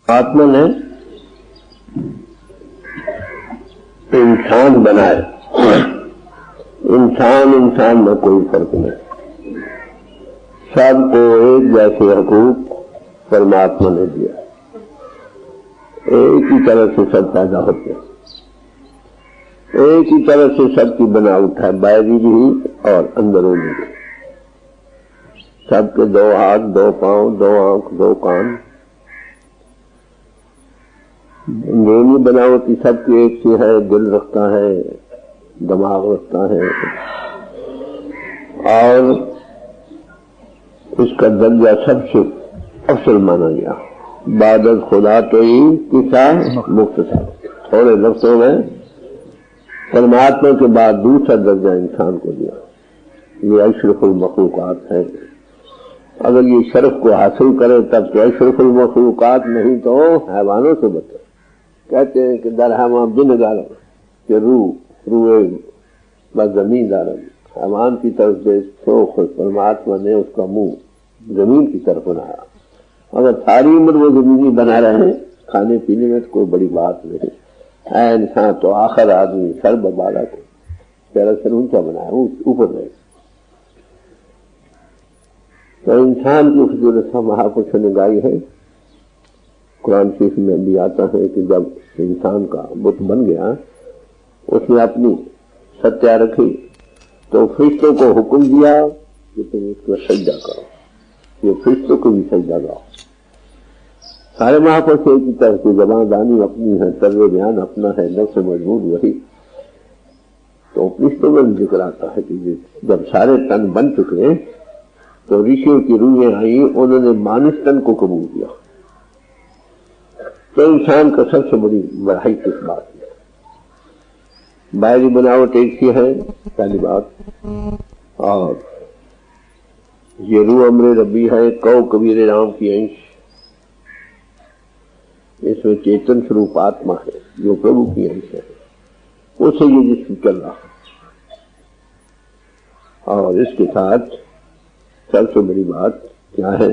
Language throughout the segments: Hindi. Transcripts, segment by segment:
आत्मा ने इंसान बनाए। इंसान में कोई फर्क नहीं, सबको एक जैसे हकूक परमात्मा ने दिया। एक ही तरह से सब पैदा होते हैं, एक ही तरह से सबकी बनावट है, बाहरी भी और अंदरूनी भी। सबके दो हाथ, दो पांव, दो आंख, दो कान, अंदरूनी बनावटी सबकी एक सी है। दिल रखता है, दिमाग रखता है, और उसका दर्जा सबसे अफसल माना गया। बादल खुदा तो ही किसा मुक्त था। थोड़े लफ्जों में परमात्मा के बाद दूसरा दर्जा इंसान को दिया। ये अशरफुल मखलूकात है। अगर ये शरफ को हासिल करे तब तो अशरफुल मखलूकात, नहीं तो हैवानों से बचे। कहते हैं कि दरहमा बिन गार के रूए व जमीन दारम, हैवान की तरफ देखो, परमात्मा ने उसका मुंह जमीन की तरफ बनाया। अगर सारी उम्र वो जमीनी बना रहे, खाने पीने में तो कोई बड़ी बात नहीं है। इंसान तो आखिर आदमी सर बबाला को तेरा सर ऊंचा बनाया, ऊपर रहे। तो इंसान की फजूलत महापुरुष ने गाई है। कुरान शरीफ में भी आता है कि जब इंसान का बुत बन गया, उसने अपनी सत्या रखी, तो फरिश्तों को हुक्म दिया कि तुम इसको सजदा करो। ये फरिश्तों को भी सजदा करो। सारे महापुरुष एक ही तरह की जबानदानी अपनी है, तर्ज बयान अपना है, नफ्स मजबूर वही। तो फरिश्तों में जिक्र आता है कि जब सारे तन बन चुके तो ऋषियों की रूहें आई, उन्होंने मानुष तन को कबूल किया। तो इंसान का सबसे बड़ी बढ़ाई किस बात है? बाहरी बनावट एक ही है, पहली बात। और ये रूह अमरे रब्बी है, कौ कबीर राम की अंश। इसमें चेतन स्वरूप आत्मा है जो प्रभु की अंश है, उससे ये जिस्म चल रहा है। और इसके साथ सबसे बड़ी बात क्या है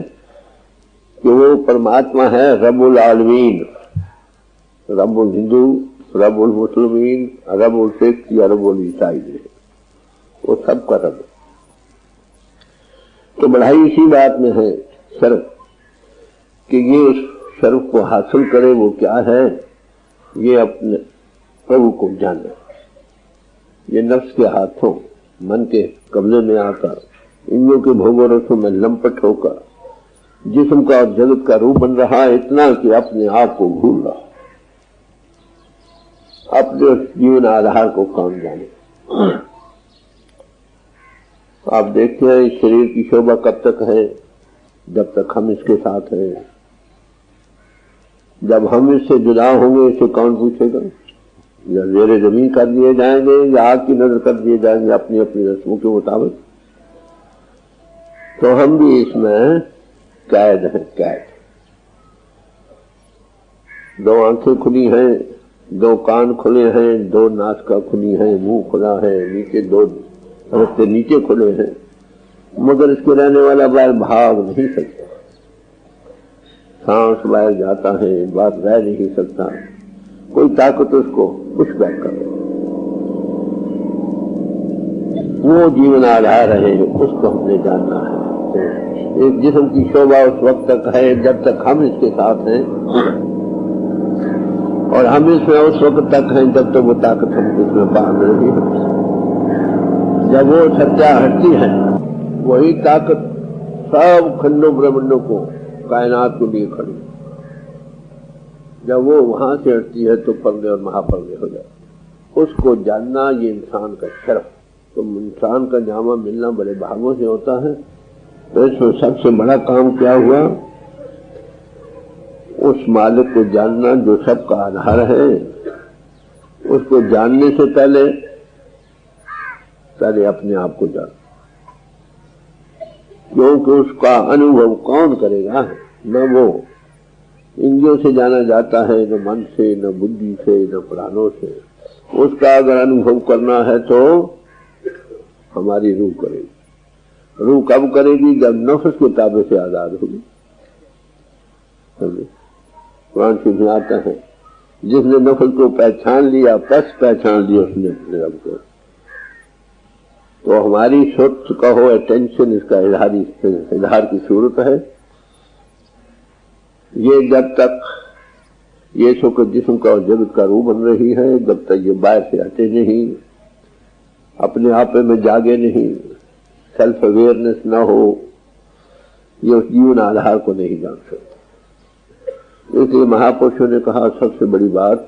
कि वो परमात्मा है रब्बुल आलमीन, रब्बुल हिंदू, रब्बुल मुस्लिमीन, रब्बुल सिख या रब्बुल ईसाई, वो सबका रब। तो बढ़ाई इसी बात में है शर्फ, कि ये शर्फ को हासिल करे। वो क्या है? ये अपने प्रभु को जाने। ये नफ्स के हाथों, मन के कब्जे में आकर, इंद्रियों के भोगों रसों में लंपट होकर जिस्म का और जगत का रूप बन रहा है, इतना कि अपने आप को भूल रहा, अपने जीवन आधार को कौन जाने। आप देखते हैं इस शरीर की शोभा कब तक है? जब तक हम इसके साथ हैं। जब हम इससे जुदा होंगे, इसे कौन पूछेगा? या जेरे जमीन कर दिए जाएंगे या आग की नजर कर दिए जाएंगे अपनी अपनी रस्मों के मुताबिक। तो हम भी इसमें कैद हैं, कैद। दो आंखें खुली हैं, दो कान खुले हैं, दो नासिका खुली है, मुंह खुला है, नीचे दो रस्ते नीचे खुले हैं, मगर इसके रहने वाला बाहर भाग नहीं सकता। सांस बाहर जाता है, बात रह नहीं सकता। कोई ताकत उसको पुश बैक कर, वो जीवन आधार है, उसको हमने जानना है। एक जिस्म की शोभा उस वक्त तक है जब तक हम इसके साथ हैं, और हम इसमें उस वक्त तक हैं जब तक वो ताकत हम इसमें बांध रही है। जब वो सत्या हटती है, वही ताकत सब खंडों ब्रह्मांडों को, कायनात को लिए खड़ी। जब वो वहां से हटती है तो पर्दे और महापर्दे हो जाए। उसको जानना ये इंसान का शर्फ। तो इंसान का जामा मिलना बड़े भागों से होता है। तो इसमें सबसे बड़ा काम क्या हुआ? उस मालिक को जानना जो सबका आधार है। उसको जानने से पहले अपने आप को जान, क्योंकि उसका अनुभव कौन करेगा? न वो इंद्रियों से जाना जाता है, न मन से, न बुद्धि से, न प्राणों से। उसका अगर अनुभव करना है तो हमारी रूह करेगी। रूह कब करेगी? जब नफ्स के ताबे से आजाद होगी। कुरान से भी आता है, जिसने नफ्स को पहचान लिया, बस पहचान लिया उसने अपने रब को। तो हमारी सोच कहो अटेंशन, इसका इजहार की सूरत है। ये जब तक ये सुख जिस्म का और जगत का रूप बन रही है, जब तक ये बाहर से हटे नहीं, अपने आप में जागे नहीं, सेल्फ अवेयरनेस ना हो, ये उस जीवन आधार को नहीं जान सकते। इसलिए महापुरुषों ने कहा सबसे बड़ी बात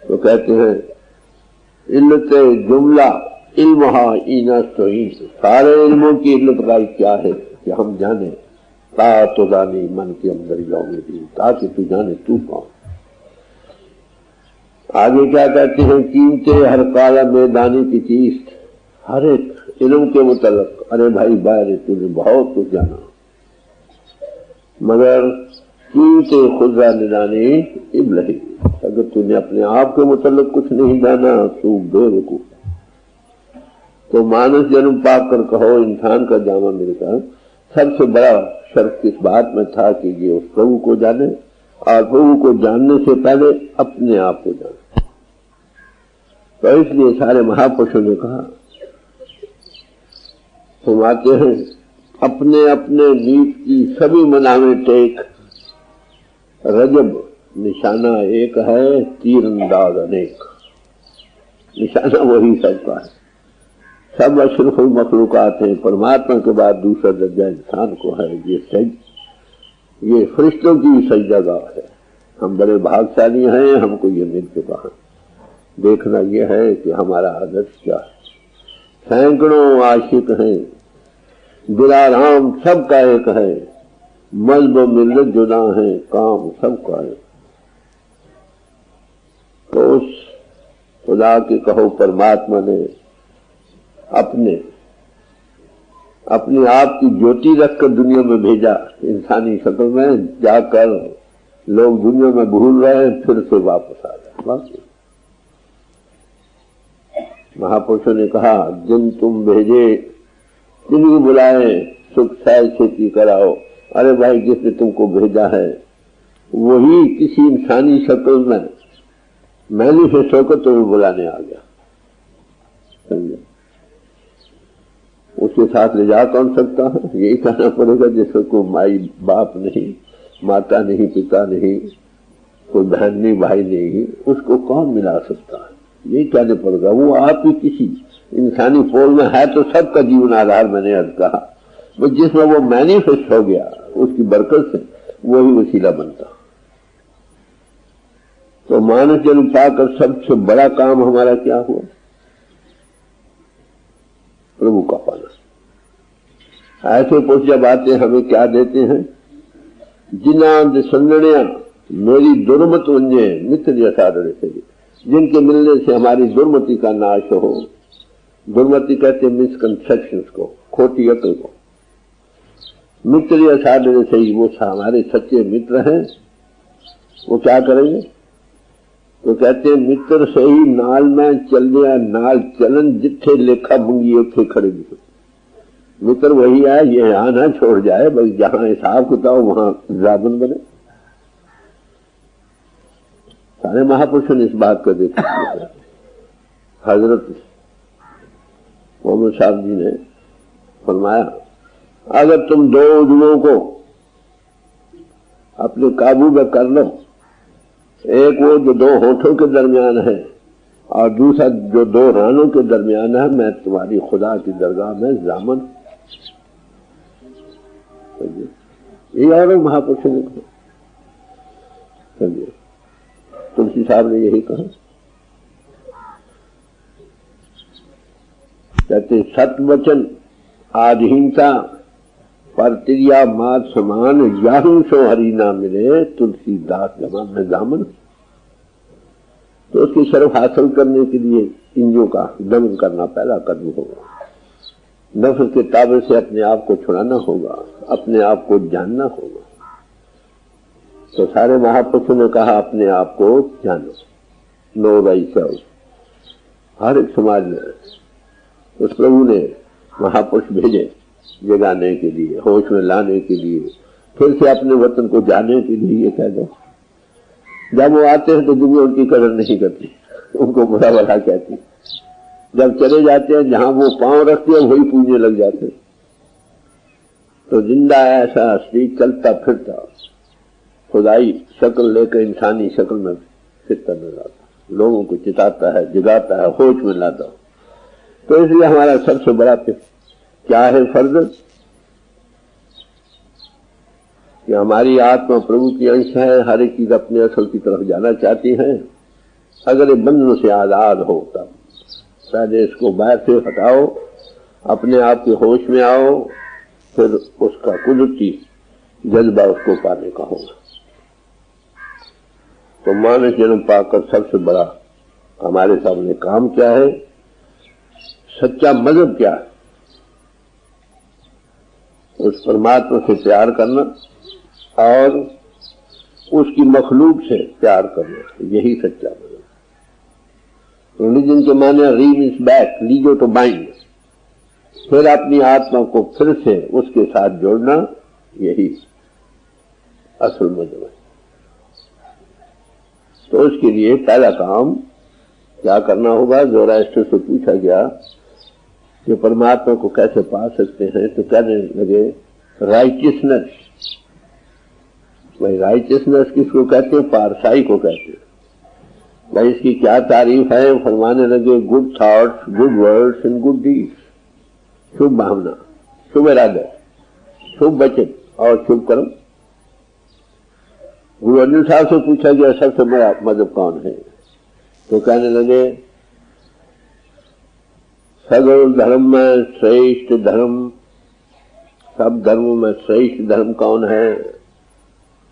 तो कहते हैं इल्लत जुमला इल्महा इना सोई, सारे इल्मों की इल्लत राय क्या है कि हम जाने, ता तो जाने मन के अंदर जाओगे, ताकि तू जाने तू कौन। आगे क्या कहते हैं, कीमते हर काला मैदानी की चीज, हर एक इल्म के मुतल्लिक, अरे भाई बाहर तूने बहुत कुछ जाना, मगर कीमते खुदा निदानी इब्लही, अगर तूने अपने आप के मुतल्लिक कुछ नहीं जाना तू बेवकूफ। तो मानस जन्म पाकर कहो इंसान का जामा मिलकर सबसे बड़ा शर्त किस बात में था कि ये उस प्रभु को जाने, और प्रभु को जानने से पहले अपने आप को जाने। तो इसलिए सारे महापुरुषों ने कहा, फरमाते हैं अपने अपने नीत की सभी मनावे टेक, रजब निशाना एक है, तीर अंदाज अनेक। निशाना वही सबका है, सब अशरफुल मखलूकात हैं, परमात्मा के बाद दूसरा दर्जा इंसान को है। ये फरिश्तों की सजदागाह है। हम बड़े भागशाली हैं, हमको ये मिल चुका है। देखना यह है कि हमारा आदर्श क्या है। सैकड़ों आशिक हैं, दिलाराम सबका एक है, मजहब मिल्लत जुदा है, काम सबका है। तो उस खुदा के कहो परमात्मा ने अपने आप की ज्योति रखकर दुनिया में भेजा इंसानी शक्ल में, जाकर लोग दुनिया में भूल रहे हैं, फिर से वापस आ गए। महापुरुषों ने कहा जिन तुम भेजे जिनको बुलाए सुख साय खेती कराओ। अरे भाई जिसने तुमको भेजा है वही किसी इंसानी शक्ल में मैनिफेस्ट होकर तुम्हें बुलाने आ गया, समझे। उसके साथ ले जा कौन सकता है? यही कहना पड़ेगा जिसको माई बाप नहीं, माता नहीं, पिता नहीं, कोई बहन नहीं, भाई नहीं, उसको कौन मिला सकता है? यही कहने पड़ेगा। वो आप ही किसी इंसानी फॉर्म में है तो सबका जीवन आधार मैंने अर्ज कहा, वो जिसमें वो मैनिफेस्ट हो गया उसकी बरकत से वही वसीला बनता। तो मानस जन्म पाकर सबसे बड़ा काम हमारा क्या हुआ? प्रभु का पाना। ऐसे पुरुष जब आते हमें क्या देते हैं? जिना संगणिया मेरी दुर्मत वंजे मित्र जैसा से, जिनके मिलने से हमारी दुर्मति का नाश हो। दुर्मति कहते हैं मिसकंसेप्शंस को, खोटी अकल को। मित्र या साधने से ही वो हमारे सच्चे मित्र हैं। वो क्या करेंगे? तो कहते हैं मित्र से ही नाल में चल गया, नाल चलन जिथे लेखा मुंगी उठे खड़े दिखे। मित्र वही है, ये यहाँ ना छोड़ जाए, बस जहां हिसाब किताब वहां जाबन बने। सारे महापुरुषों ने इस बात को देखा। हजरत मोहम्मद साहब जी ने फरमाया अगर तुम दो उजलों को अपने काबू में कर लो, एक वो जो दो होठों के दरमियान है और दूसरा जो दो रानों के दरमियान है, मैं तुम्हारी खुदा की दरगाह में जामन। ये और महापुरुषों ने कहा, समझिए तुलसी साहब ने यही कहा। कहते सतवचन आधीनता पर तिरिया मात समान, याहू सो हरी ना मिले तुलसीदास जमा में जामन। तो उसकी शर्फ हासिल करने के लिए इंद्रियों का दमन करना पहला कदम होगा। नफ्स के ताबे से अपने आप को छुड़ाना होगा, अपने आप को जानना होगा। तो सारे महापुरुषों ने कहा अपने आप को जानो, नो बाई सेल्फ। हर एक समाज में उस प्रभु ने महापुरुष भेजे जगाने के लिए, होश में लाने के लिए, फिर से अपने वतन को जाने के लिए ये कह दो। जब वो आते हैं तो दुनिया उनकी कदर नहीं करती, उनको बुरा भला कहती। जब चले जाते हैं जहां वो पांव रखते हैं वही पूजने लग जाते हैं। तो जिंदा ऐसा असली चलता फिरता खुदाई शक्ल लेकर इंसानी शक्ल में फिरता नजर आता, लोगों को चिताता है, जगाता है, होश में लाता। तो इसलिए हमारा सबसे बड़ा क्या है फर्ज कि हमारी आत्मा प्रभु की अंश है, हर एक चीज अपने असल की तरफ जाना चाहती है। अगर ये बंधनों से आजाद हो तब पहले इसको बाहर से हटाओ, अपने आप के होश में आओ, फिर उसका कुदरती जज्बा उसको पाने का होगा। तो मानव जन्म पाकर सबसे बड़ा हमारे सामने काम क्या है, सच्चा मजहब क्या है, उस परमात्मा से प्यार करना और उसकी मखलूक से प्यार करना, यही सच्चा मजहब। रिलीजन के माने री मीन्स बैक, लीजो टू बाइंड, फिर अपनी आत्मा को फिर से उसके साथ जोड़ना, यही असल मजहब है। तो उसके लिए पहला काम क्या करना होगा, ज़ोरास्ट्र से पूछा गया कि परमात्मा को कैसे पा सकते हैं, तो कहने लगे राइटियसनेस। भाई राइटियसनेस किसको कहते हैं, पारसाई को कहते हैं। भाई इसकी क्या तारीफ है, फरमाने लगे good thoughts, good words and good deeds. शुभ भावना, शुभ इरादा, शुभ वचन और शुभ कर्म। गुरु अर्जुन साहब से पूछा गया सबसे बड़ा मजहब कौन है, तो कहने लगे सगल धर्म में श्रेष्ठ धर्म, सब धर्मों में श्रेष्ठ धर्म कौन है,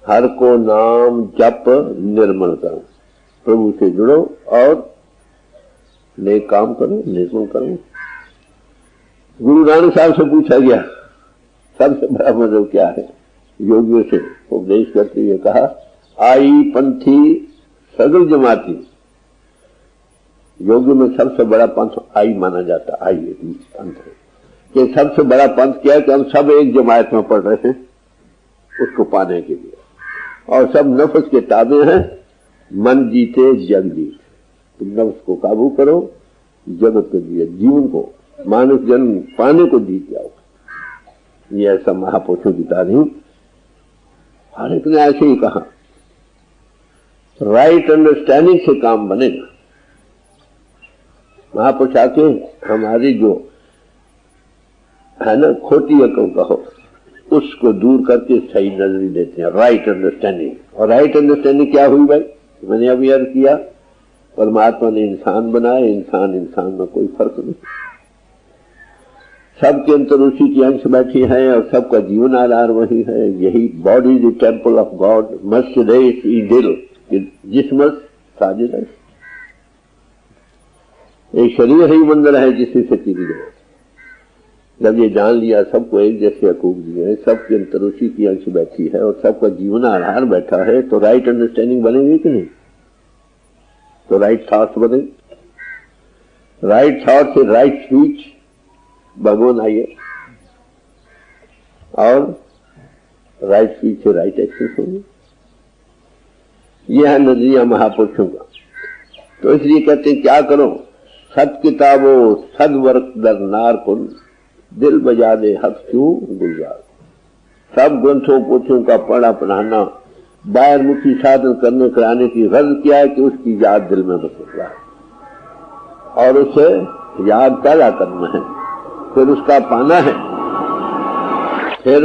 हर को नाम जप निर्मल करो, प्रभु से जुड़ो और नेक काम करो, निर्मल करो। गुरु नानक साहब से पूछा गया सबसे बड़ा मजहब क्या है, योगियों से उपदेश करते हुए कहा आई पंथी सगल जमाती। योगियों में सबसे बड़ा पंथ आई माना जाता, आई पंथ है कि सबसे बड़ा पंथ क्या है कि हम सब एक जमात में पढ़ रहे हैं उसको पाने के लिए, और सब नफ्स के ताबे हैं, मन जीते जग जीते। तुम नफ्स को काबू करो, जगत के लिए जीवन को मानव जन्म पाने को जीत जाओ। ये ऐसा महापुरुषों की तारीफ हर एक ने ऐसे ही कहा। राइट अंडरस्टैंडिंग से काम बनेगा। महापुरुष आके हमारी जो है ना खोटी अकल कहो उसको दूर करके सही नजरी देते हैं, राइट अंडरस्टैंडिंग। और राइट अंडरस्टैंडिंग क्या हुई भाई, मैंने अभी अर्ज किया, परमात्मा ने इंसान बनाया, इंसान में कोई फर्क नहीं, सबके अंदर उसी की अंश बैठी है और सबका जीवन आधार वही है। यही body the temple of God मस्ट रेस ई दिल जिस्मस साजिद है। एक शरीर ही मंदिर है जिससे सच्ची जगत। जब ये जान लिया सबको एक जैसे हकूक दिए हैं, सबके अंदर उसी की अंश बैठी है और सबका जीवन आधार बैठा है, तो राइट अंडरस्टैंडिंग बनेगी कि नहीं, तो राइट थॉट्स बने, राइट थॉट से राइट स्पीच भगवान आइए, और राइट स्पीच से राइट एक्शन होंगे। यह है नजरिया महापुरुषों का। तो इसलिए कहते हैं क्या करो, सत किताबो सदवर्क दर नार कुल, दिल बजा दे हक क्यों गुलजार। सब ग्रंथों पोथियों का पढ़ा पढ़ाना, बाहर मुखी साधन करने कराने की गर्ज क्या है कि उसकी याद दिल में बस रहा है और उसे याद पैदा करना है, फिर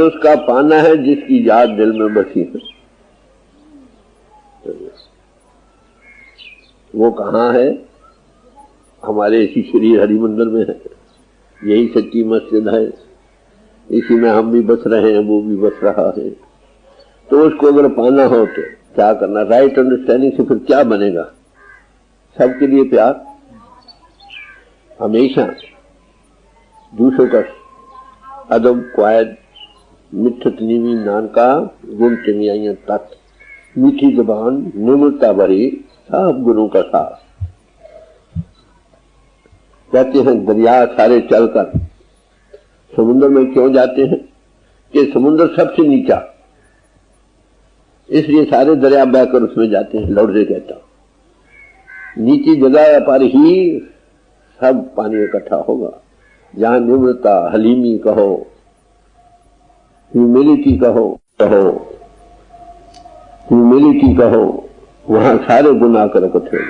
उसका पाना है जिसकी याद दिल में बसी है। वो कहाँ है, हमारे इसी श्री हरि मंदिर में है। यही सच्ची मस्जिद है, इसी में हम भी बस रहे हैं, वो भी बस रहा है। तो उसको अगर पाना हो तो क्या करना, राइट अंडरस्टैंडिंग से फिर क्या बनेगा, सबके लिए प्यार, हमेशा दूसरों का अदब क्वायद, मिठत नीवी नानका गुण चंगियाइयां तत्, मीठी जबान निम्रता भरी सब गुणों का साथ। कहते हैं दरिया सारे चलकर समुद्र में क्यों जाते हैं कि समुद्र सबसे नीचा इसलिए सारे दरिया बहकर उसमें जाते हैं। लौट से कहता हूं नीची जगह पर ही सब पानी इकट्ठा होगा। जहां निम्रता, हलीमी कहो, ह्यूमिलिटी कहो वहां सारे गुनाह कर इकट्ठे हो।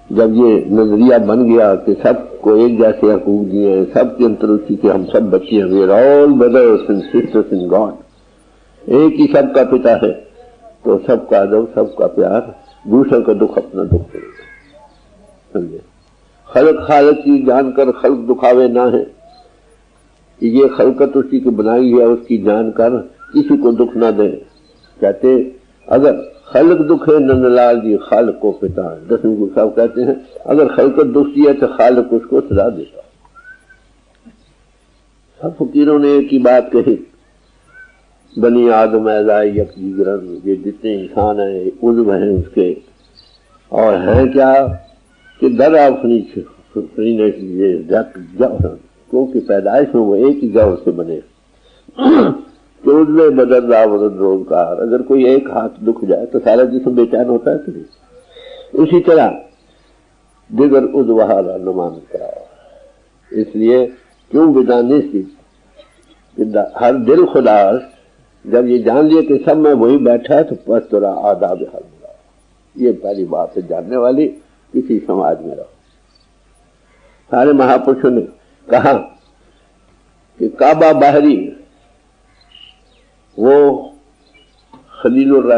जब ये नजरिया बन गया कि सबको एक जैसे हकूक दिए हैं, सबके अंतरुचि के हम सब बच्चे हैं, we are all brothers and sisters in God, एक ही सबका पिता है, तो सबका अदब, सबका प्यार, दूसरे का दुख अपना दुख करेगा। समझे? खल्क खालक की जानकर खल्क दुखावे ना है, ये खल्कत उसी की बनाई है, उसकी जानकर किसी को दुख ना दे। कहते अगर खल्क दुख है नंदलाल जी खालक को पिता है। दसवीं गुरु साहब कहते हैं अगर खल्कत दुख दिया तो खालक उसको सजा देता। सब फकीरों ने एक ही बात कही, बनी आदम ऐसा यक जिगरन, ये जितने इंसान है उज्व हैं उसके, और हैं क्या कि दर अपनी क्योंकि पैदाइश में वो एक ही गौ से बने। उसमें बदल रोजगार, अगर कोई एक हाथ दुख जाए तो सारा जिस्म बेचैन होता है कि नहीं। इसी तरह दिगर उद्वहारा नुमान करा। इसलिए क्यों विदाने से हर दिल खुदा जब ये जान लिया कि सब में वही बैठा है तो बस तेरा आदाब हाल मिला। ये पहली बात है जानने वाली किसी समाज में रहो। सारे महापुरुषों ने कहा कि काबा बाहरी वो खलीलुर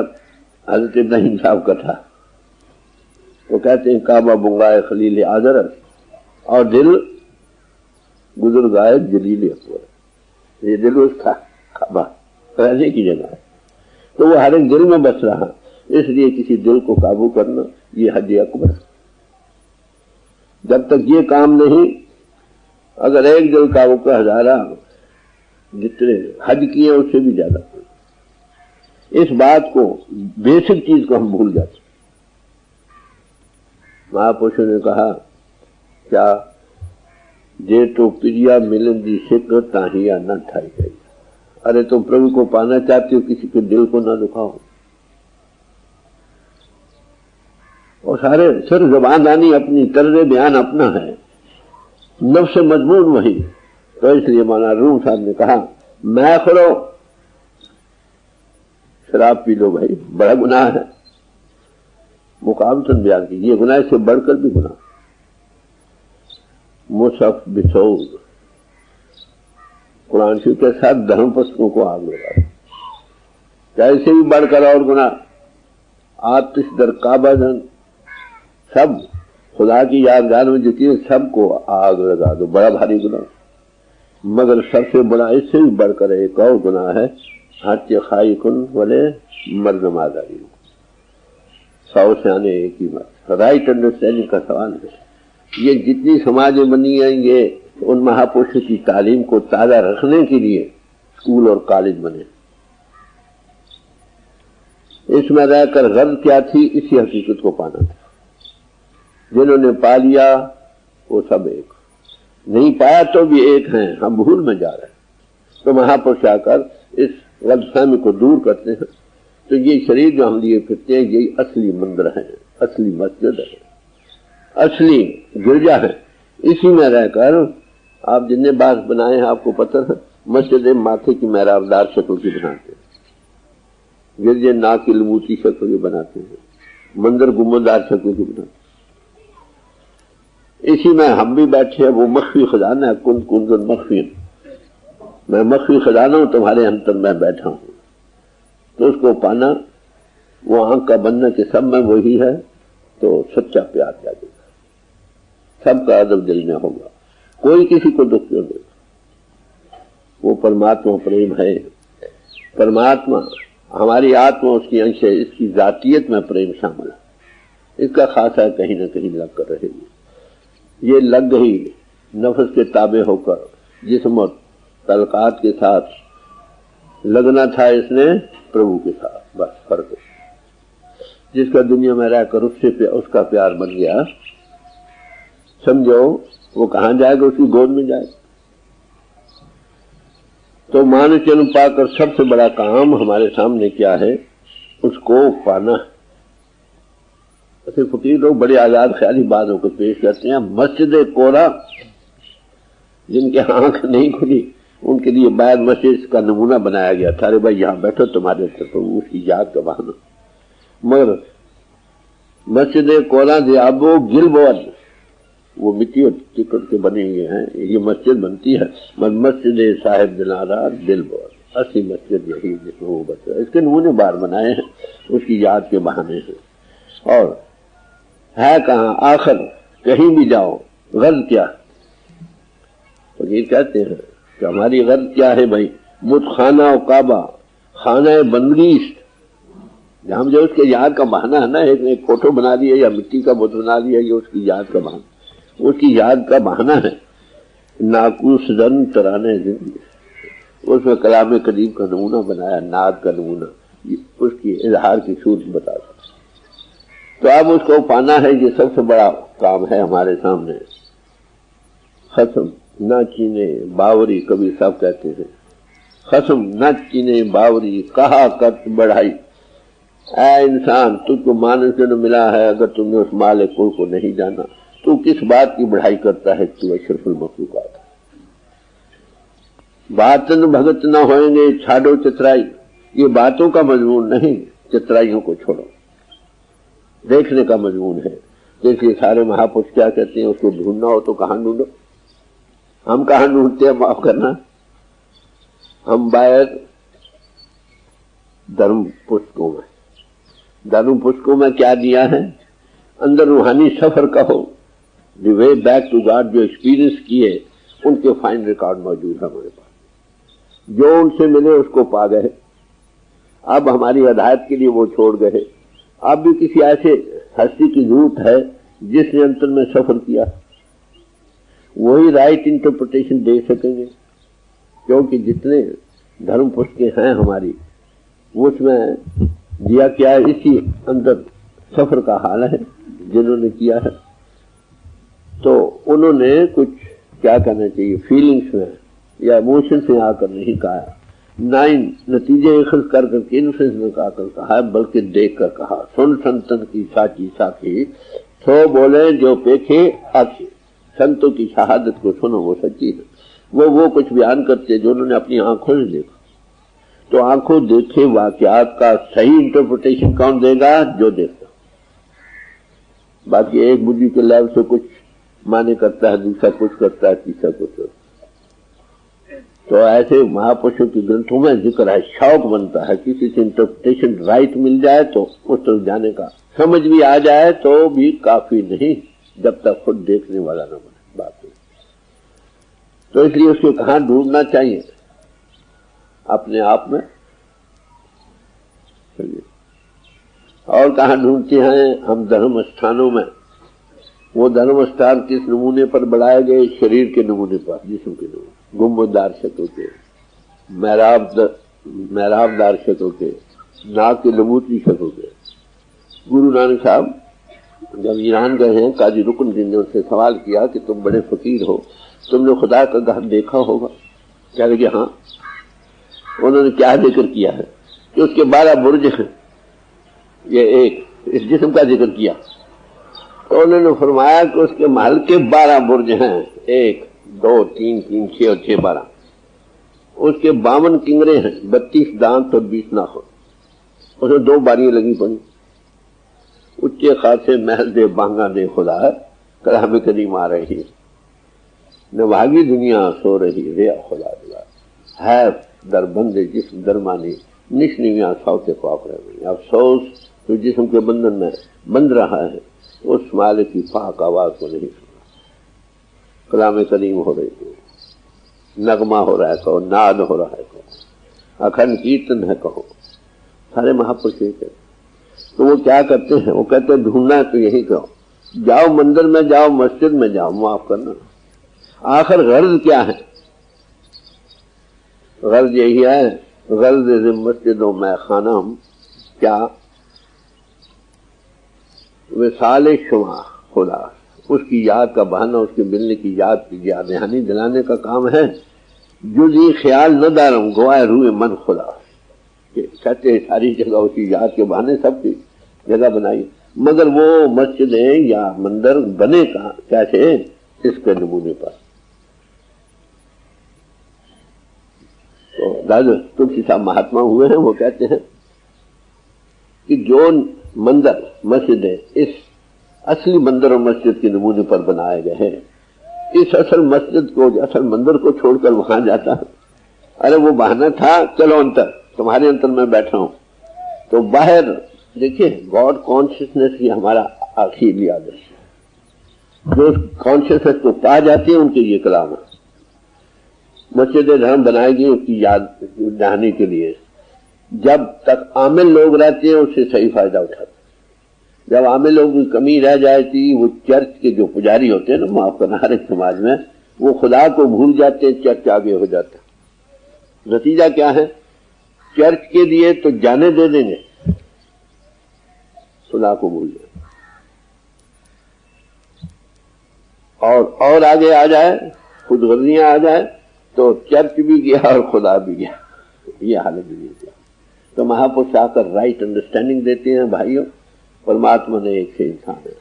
हजरत इब्राहिम साहब का था। वो कहते हैं काबा बुंगाए खलील आजरत और दिल गुजर गाए जलील अकबर। ये दिल उसका काबा रहने की जगह है, तो वो हर एक दिल में बस रहा। इसलिए किसी दिल को काबू करना ये हज अकबर। जब तक ये काम नहीं, अगर एक दिल काबू का हजारा जितने हज किए उससे भी ज्यादा। इस बात को, बेसिक चीज को हम भूल जाते। महापुरुषों ने कहा क्या जे तो प्रिया मिलन दी सिक ताहिया न ठाई गई। अरे तुम प्रभु को पाना चाहते हो, किसी के दिल को ना दुखाओ। और सारे सिर जबानदानी अपनी, तर्ज बयान अपना है, नफ्स मजमून वही। तो इसलिए मौलाना रूम साहब ने कहा मैं खड़ो शराब पी लो भाई, बड़ा गुनाह है। मुकाबलतन बयान की ये गुनाह से बढ़कर भी गुनाह। मुसफ बिसौर कुरान शरीफ के साथ धर्म पुस्तकों को आग लगा, कैसे भी बढ़कर और गुनाह। आतिश दर काबाजन, सब खुदा की यादगार में जितनी सबको आग लगा दो, बड़ा भारी गुनाह। मगर सबसे बड़ा इससे भी बढ़कर एक और गुनाह है, हत्या खाई कुन वाले मर्द मादारी। 100 से आने एक ही बात, राइट अंडरस्टैंडिंग का सवाल है। ये जितनी समाजें बनी हैं ये उन महापुरुषों की तालीम को ताजा रखने के लिए स्कूल और कॉलेज बने। इसमें रहकर गर्ज क्या थी, इसी हकीकत को पाना था। जिन्होंने पा लिया वो सब एक, नहीं पाया तो भी एक हैं, हम भूल में जा रहे हैं। तो महापुरुष आकर इस गलतफहमी को दूर करते हैं। तो ये शरीर जो हम लिए फिरते हैं यही असली मंदिर है, असली मस्जिद है, असली गिरजा है। इसी में रहकर आप जितने बास बनाए हैं आपको पता है, मस्जिद माथे की मेहराबदार शक्ल की बनाते हैं, गिरजे नाक की लमूती शक्ल की बनाते हैं, मंदिर गुम्बददार शक्ल की बनाते हैं। इसी में हम भी बैठे हैं, वो मख्फी खजाना है, कुंद कुंदन मख्फी। मैं मख्फी खजाना हूं, तुम्हारे अंतर में बैठा हूं। तो उसको पाना, वो आंख का बनना के सब में वही है, तो सच्चा प्यार जागेगा, सबका अदब दिल में होगा, कोई किसी को दुख क्यों देगा। वो परमात्मा प्रेम है। परमात्मा हमारी आत्मा उसकी अंश है, इसकी जातियत में प्रेम शामिल है। इसका खासा कहीं ना कहीं लग कर रहेगी। ये लग गई नफ्स के ताबे होकर, जिस्म और तलकात के साथ लगना था इसने प्रभु के साथ, बस फर्क है। जिसका दुनिया में रहकर उससे उसका प्यार बन गया, समझो वो कहां जाएगा, उसकी गोद में जाएगा। तो मानव जन्म पाकर सबसे बड़ा काम हमारे सामने क्या है, उसको पाना। ऐसे फकीर लोग बड़े आजाद ख्याली बातों को पेश करते हैं। मस्जिद कोरा, जिनके आंख नहीं खुली उनके लिए बाद मस्जिद का नमूना बनाया गया था। अरे भाई यहाँ बैठो, तुम्हारे तो उसकी याद का बहाना। मगर मस्जिद कोरा दियाबो गिलबोअन, वो मिट्टी और चिकट के बने हुए हैं, ये मस्जिद बनती है। मस्जिद साहिब दिनारा दिलबोअन, असली मस्जिद यही जिसमें वो बचा। इसके नमूने बार बनाए हैं, उसकी याद के बहाने हैं। और है कहाँ आखिर, कहीं भी जाओ गर्ज क्या, तो ये कहते हैं कि हमारी गर्ज क्या है भाई, बुत खाना और काबा, खाना बंदगी, जहां जो उसके याद का बहाना है ना, एक फोटो बना दिया या मिट्टी का बुत बना दिया, ये उसकी याद का बहाना, उसकी याद का बहाना है। नाकूस जन तराने जिंदगी, उसमें कलाम करीम का नमूना बनाया, नाद का नमूना, उसकी इजहार की सूरत बता सकते। तो अब उसको पाना है, ये सबसे बड़ा काम है हमारे सामने। खस्म न चीने बावरी, कभी सब कहते हैं खस्म न चीने बावरी, कहा कत बढ़ाई। ऐ इंसान, तुझको मानस जन्म मिला है, अगर तुमने उस मालिक कुल को नहीं जाना, तू किस बात की बढ़ाई करता है, तू अशरफुल मखलूकात। बातन भगत न होएंगे छाड़ो चतराई, ये बातों का मजमून नहीं, चतराइयों को छोड़ो, देखने का मजमून है। देखिए सारे महापुरुष क्या कहते हैं, उसको ढूंढना हो तो कहां ढूंढो। हम कहां ढूंढते हैं, माफ करना, हम बाहर धर्म पुस्तकों में, धर्म पुस्तकों में क्या दिया है, अंदर रूहानी सफर का हो, the way back to God, जो एक्सपीरियंस किए उनके फाइन रिकॉर्ड मौजूद है हमारे पास। जो उनसे मिले उसको पा गए, अब हमारी हिदायत के लिए वो छोड़ गए। अब भी किसी ऐसे हस्ती की जरूरत है जिसने अंतर में सफर किया, वही राइट इंटरप्रिटेशन दे सकेंगे। क्योंकि जितने धर्म पुस्तकें हैं हमारी, उसमें दिया क्या है, इसी अंदर सफर का हाल है जिन्होंने किया है। तो उन्होंने कुछ क्या कहना चाहिए, फीलिंग्स में या इमोशन से आकर नहीं कहा, ना नतीजे इखज कर करके इन्फ्लुएंस में कहा है, बल्कि देख कर कहा। सुन संतन की साची साखी, सो बोले जो पेखे आखी। संतों की शहादत को सुनो, वो सच्ची है। वो कुछ बयान करते जो उन्होंने अपनी आंखों से देखा। तो आंखों देखे वाकयात का सही इंटरप्रिटेशन कौन देगा, जो देखता। बाकी एक बुद्धि के लेवल से कुछ माने करता है, दूसरा कुछ करता है, तीसरा कुछ करता है। तो ऐसे महापुरुषों के ग्रंथों में जिक्र है, शौक बनता है किसी से इंटरप्रिटेशन राइट मिल जाए तो उस तरफ जाने का, समझ भी आ जाए तो भी काफी नहीं, जब तक खुद देखने वाला न बने बात नहीं। तो इसलिए उसको कहां ढूंढना चाहिए, अपने आप में। और कहां ढूंढते हैं हम, धर्म स्थानों में। वो धर्म स्थान किस नमूने पर बढ़ाए गए, शरीर के नमूने पर, जिस्म के नमूने, गुंबददार शक्ल के, मेहराबदार शक्ल के, नाक के लबूती शक्ल के। गुरु नानक साहब जब ईरान गए हैं, काजी रुकनुद्दीन ने उनसे सवाल किया कि तुम बड़े फकीर हो, तुमने खुदा का घर देखा होगा? क्या लगे हाँ। उन्होंने क्या जिक्र किया है कि उसके 12 बुर्ज हैं, ये एक इस जिस्म का जिक्र किया। तो उन्होंने फरमाया कि उसके महल के 12 बुर्ज हैं, 1 2 3 3 6 और 6 12। उसके 52 किंगरे हैं, 32 दांत और 20 नाखून। उसमें 2 बारियां लगी पड़ी। उच्चे खासे महल दे बांगा दे खुदा है, कलाम करीम आ रही है, नभागी दुनिया सो रही रे खुदा दिला है, दरबंदे जिस्म दरमानी निशनियां सौते ख्वाब रहे। अफसोस तो जिस्म के बंधन में बंध रहा है, उस मालिक की पाक आवाज को नहीं सुना। कलाम करीम हो रही है, नगमा हो रहा है कहो, नाद हो रहा है कहो, अखंड कीर्तन है कहो, सारे महापुरुष है। तो वो क्या करते हैं, वो कहते हैं ढूंढना है तो यही कहो, जाओ मंदिर में जाओ, मस्जिद में जाओ, माफ करना। आखिर गर्ज क्या है? गर्ज यही है, गर्ज मस्जिदों में खाना क्या विसाल शुमा खुदा, उसकी याद का बहाना, उसके मिलने की याद की याद दहानी दिलाने का काम है। जुजी ख्याल न दारम गवाए रूए मन खुदा। कहते हैं सारी जगह उसकी याद के बहाने सबकी जगह बनाई, मगर वो मस्जिदें या मंदिर बने कहाँ कैसे, इसके नमूने पर। तो दादा तुलसी साहब महात्मा हुए हैं, वो कहते हैं कि जो मंदिर मस्जिदें इस असली मंदिर और मस्जिद के नमूने पर बनाए गए हैं, इस असल मस्जिद को असल मंदिर को छोड़कर वहां जाता है, अरे वो बहाना था, चलो अंतर तुम्हारे अंतर में बैठा हूं। तो बाहर देखिए गॉड कॉन्शियसनेस ही हमारा आखिरी आदर्श है। जो कॉन्शियसनेस को पा जाती है उनके ये कलाम है। मस्जिद धर्म बनाएगी उसकी याद दिलाने के लिए, जब तक आमिल लोग रहते हैं उससे सही फायदा उठाते। जब आमिल लोग की कमी रह जाती, वो चर्च के जो पुजारी होते हैं ना, माफ करना हर एक समाज में, वो खुदा को भूल जाते हैं, चर्च आगे हो जाता है। नतीजा क्या है, चर्च के लिए तो जाने दे देंगे, खुदा को भूल जाए। और आगे आ जाए, खुदगर्जियां आ जाए तो चर्च भी गया और खुदा भी गया, ये हालत भी गया। तो महापुरुष आकर राइट अंडरस्टैंडिंग देते हैं, भाइयों परमात्मा ने एक से इंसान है,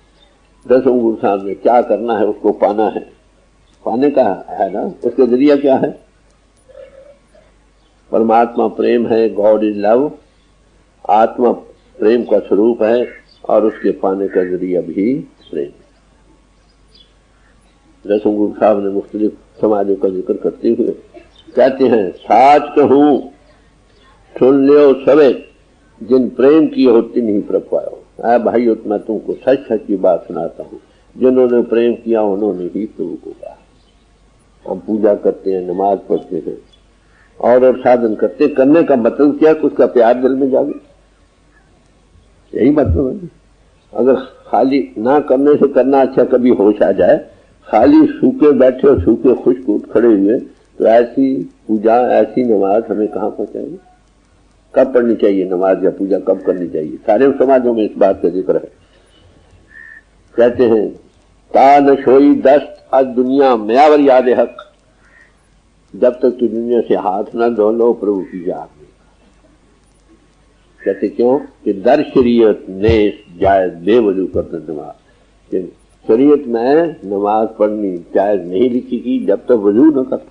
10 गुरु साहब ने क्या करना है उसको पाना है, पाने का है ना, उसके जरिया क्या है, परमात्मा प्रेम है, गॉड इज लव, आत्मा प्रेम का स्वरूप है और उसके पाने का जरिया भी प्रेम है। 10 गुरु साहब ने मुख्तलिफ समाजों का जिक्र करते हुए कहते हैं, साच कहूं सुन लियो सबे, जिन प्रेम की होती नहीं प्रभ पायो। भाई मैं तुमको सच सच की बात सुनाता हूँ, जिन्होंने प्रेम किया उन्होंने ही प्रभु को कहा। हम पूजा करते हैं, नमाज पढ़ते हैं और साधन करते, करने का मतलब क्या, उसका प्यार दिल में जागे, यही मतलब है। अगर खाली ना करने से करना अच्छा, कभी होश आ जाए, खाली सूखे बैठे और सूखे खुश्क उठ खड़े हुए, तो ऐसी पूजा ऐसी नमाज हमें कहाँ पहुंचाएगी। कब पढ़नी चाहिए नमाज या पूजा, कब करनी चाहिए, सारे समाजों में इस बात का जिक्र है। कहते हैं, ता नशोई दस्त आज दुनिया मयावर याद हक, जब तक तू दुनिया से हाथ न धो लो प्रभु की याद नहीं। कहते क्यों कि दर शरीयत ने जायज बेवजू करते नमाज, शरीयत में नमाज पढ़नी जायज नहीं लिखी की जब तक वजू न कर।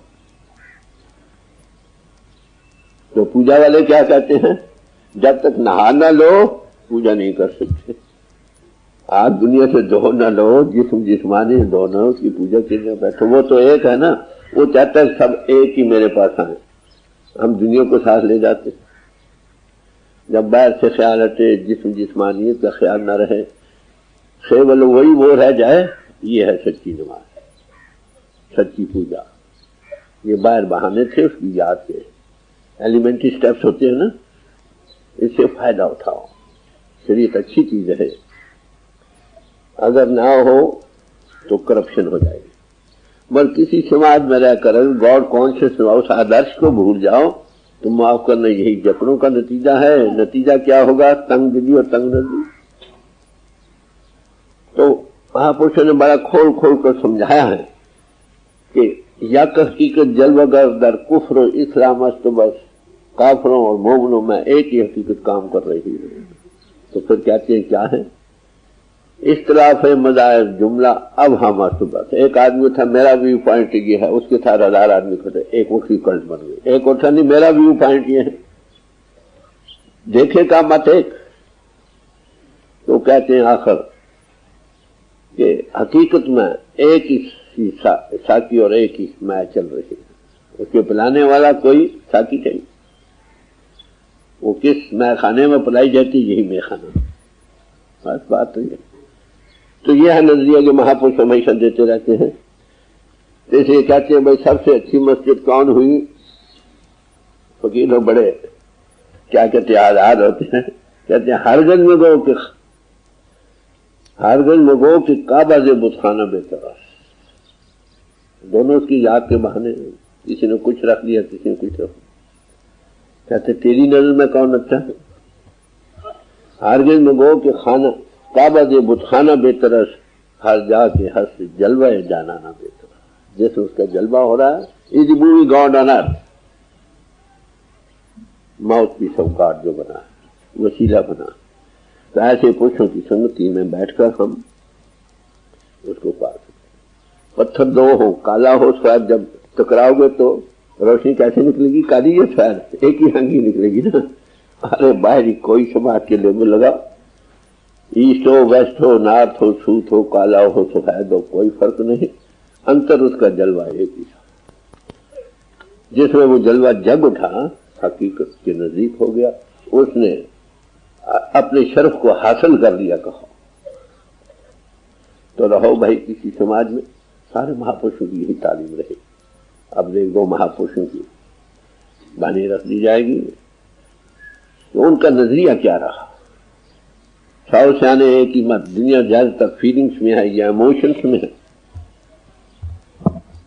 तो पूजा वाले क्या कहते हैं, जब तक नहा ना लो पूजा नहीं कर सकते। आज दुनिया से धो न लो, जिस्मानी धो न, उसकी पूजा करने बैठो। वो तो एक है ना, वो चाहता है सब एक ही मेरे पास आए, हम दुनिया को साथ ले जाते। जब बाहर से ख्याल हटे, जिस्मानियत का ख्याल न रहे, केवल वही वो रह जाए, ये है सच्ची नमाज, सच्ची पूजा। ये बाहर बहाने थे उसकी याद के, एलिमेंट्री स्टेप्स होते हैं ना, इससे फायदा उठाओ। शरीयत अच्छी चीज है, अगर ना हो तो करप्शन हो जाएगी। पर किसी समाज में रहकर गॉड कॉन्शियस उस आदर्श को भूल जाओ तो माफ करना, यही जकड़ों का नतीजा है। नतीजा क्या होगा, तंग दिली और तंग नजरी। तो महापुरुषों ने बड़ा खोल खोल कर समझाया है कि यक हकीकत जलवगर दर कुफ्र इस्लाम अस्त, बस काफरों और मोमनों में एक ही हकीकत काम कर रही है। तो फिर कहते हैं क्या है, इस तरफ है मजाहिर जुमला अब हम बस। एक आदमी था, मेरा व्यू पॉइंट ये है, उसके साथ 1000 आदमी खड़े, एक वक्ती कल्ट बन गए। एक और था, नहीं मेरा व्यू पॉइंट ये है, देखे का मत एक। तो कहते हैं आखिर कि हकीकत में एक ही साकी और एक ही मैच चल रही है, उसके पिलाने वाला कोई साकी चाहिए। वो किस मैखाने में पिलाई जाती, यही मैखाना, बस बात तो ये। तो यह है नजरिया जो महापुरुष हमेशा देते रहते हैं। जैसे कहते हैं भाई सबसे अच्छी मस्जिद कौन हुई, फकीर लोग बड़े क्या कहते हैं आजाद होते हैं, कहते हैं हरगज में गो कि काबा से बुतखाना बेहतर। दोनों उसकी याद के बहाने, किसी ने कुछ रख दिया, किसी ने कुछ रख। कहते तेरी नजर में कौन अच्छा है, हरगज में गो कि खाना काबा दे बुतखाना बेहतर, हर जा के हंस जलवा जाना ना बेहतर। जैसे उसका जलवा हो रहा है, is movie God on earth, mouthpiece of God जो बना है, वसीला बना। तो ऐसे पुरुषों की संगति में बैठकर हम उसको पा सकते। पत्थर दो हो, काला हो सफेद, जब टकराओगे तो रोशनी कैसे निकलेगी? काली या सफेद? एक ही रंग की निकलेगी ना। अरे बाहरी कोई समाज के लेबल लगा, ईस्ट हो, वेस्ट हो, नॉर्थ हो, सूत हो, काला हो, सफेद हो, कोई फर्क नहीं, अंतर उसका जलवा एक ही। जिसमें वो जलवा जग उठा, हकीकत के नजदीक हो गया, उसने अपने शर्फ को हासिल कर लिया। कहो तो रहो भाई किसी समाज में, सारे महापुरुषों की यही तालीम रहे। अब एक दो महापुरुषों की बानी रख दी जाएगी तो उनका नजरिया क्या रहा। सौ सियाने एक ही मत, दुनिया ज्यादातर फीलिंग्स में है या इमोशंस में है,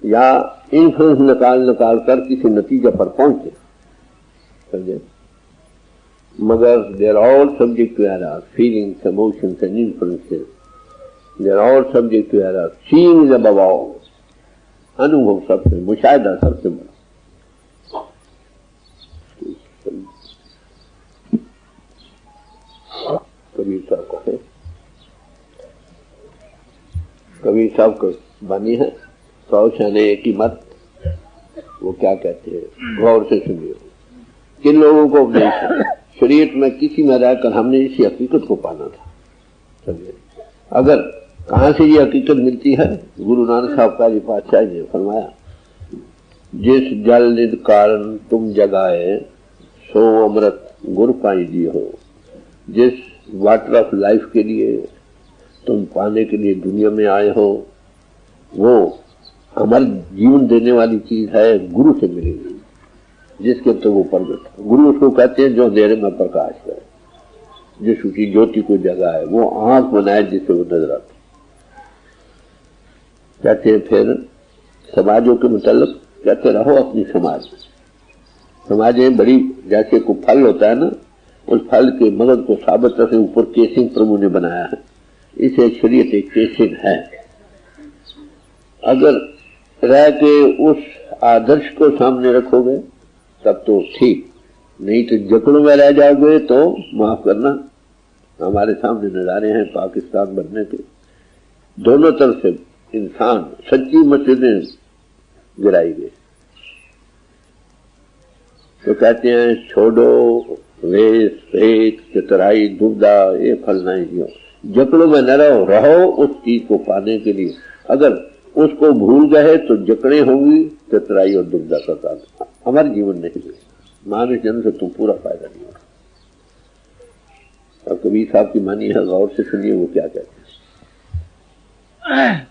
या इन्फ्लुएंस निकाल कर किसी नतीजे पर पहुंचे, समझे। मगर they are all subject to error, feelings, emotions and influences, they are all subject to error. Seeing is above all, अनुभव सबसे, मुशाहिदा सबसे बड़ा। कबीर साहब का है, कबीर साहब का बानी है, सौ सियाने एक ही मत। वो क्या कहते हैं, गौर से सुनिए। किन लोगों को उपदेश है? शरीयत में किसी में रहकर हमने इसी हकीकत को पाना था, समझे। अगर कहां से ये हकीकत मिलती है? गुरु नानक साहब का पातशाह ने फरमाया, जिस जल निध कारण तुम जगाए, सो अमृत गुर पाई दी हो। जिस वाटर ऑफ लाइफ के लिए तुम पाने के लिए दुनिया में आए हो, वो हमारे जीवन देने वाली चीज है, गुरु से मिलेगी, जिसके तो वो प्रगट। गुरु उसको कहते हैं जो अंधेरे में प्रकाश है, जिस उसकी ज्योति को जगाए, वो आंख बनाए जिससे वो नजर आती। कहते हैं फिर समाजों के मुताल्लिक कहते रहो अपनी समाज। समाजें बड़ी, जैसे कोई फल होता है ना, उस फल के मगज को साबित रखे ऊपर केसिंग प्रभु ने बनाया है, इसे शरीयत एक केसिंग है। अगर रह के उस आदर्श को सामने रखोगे तब तो ठीक, नहीं तो जकड़ों में रह जाओगे तो माफ करना। हमारे सामने नजारे हैं पाकिस्तान बनने के, दोनों तरफ से इंसान सच्ची मस्जिदें गिराई गई। तो कहते हैं छोड़ो वेश फेक चतुराई दुविधा, ये फल नहीं दियो, जकड़ों में न रहो उस चीज को पाने के लिए। अगर उसको भूल गए तो जकड़े होंगी, चतुराई और दुविधा का काम हमारे जीवन नहीं है। मानव जन्म से तुम पूरा फायदा नहीं होगा। अब कबीर साहब की मानी है, गौर से सुनिए वो क्या कहते हैं।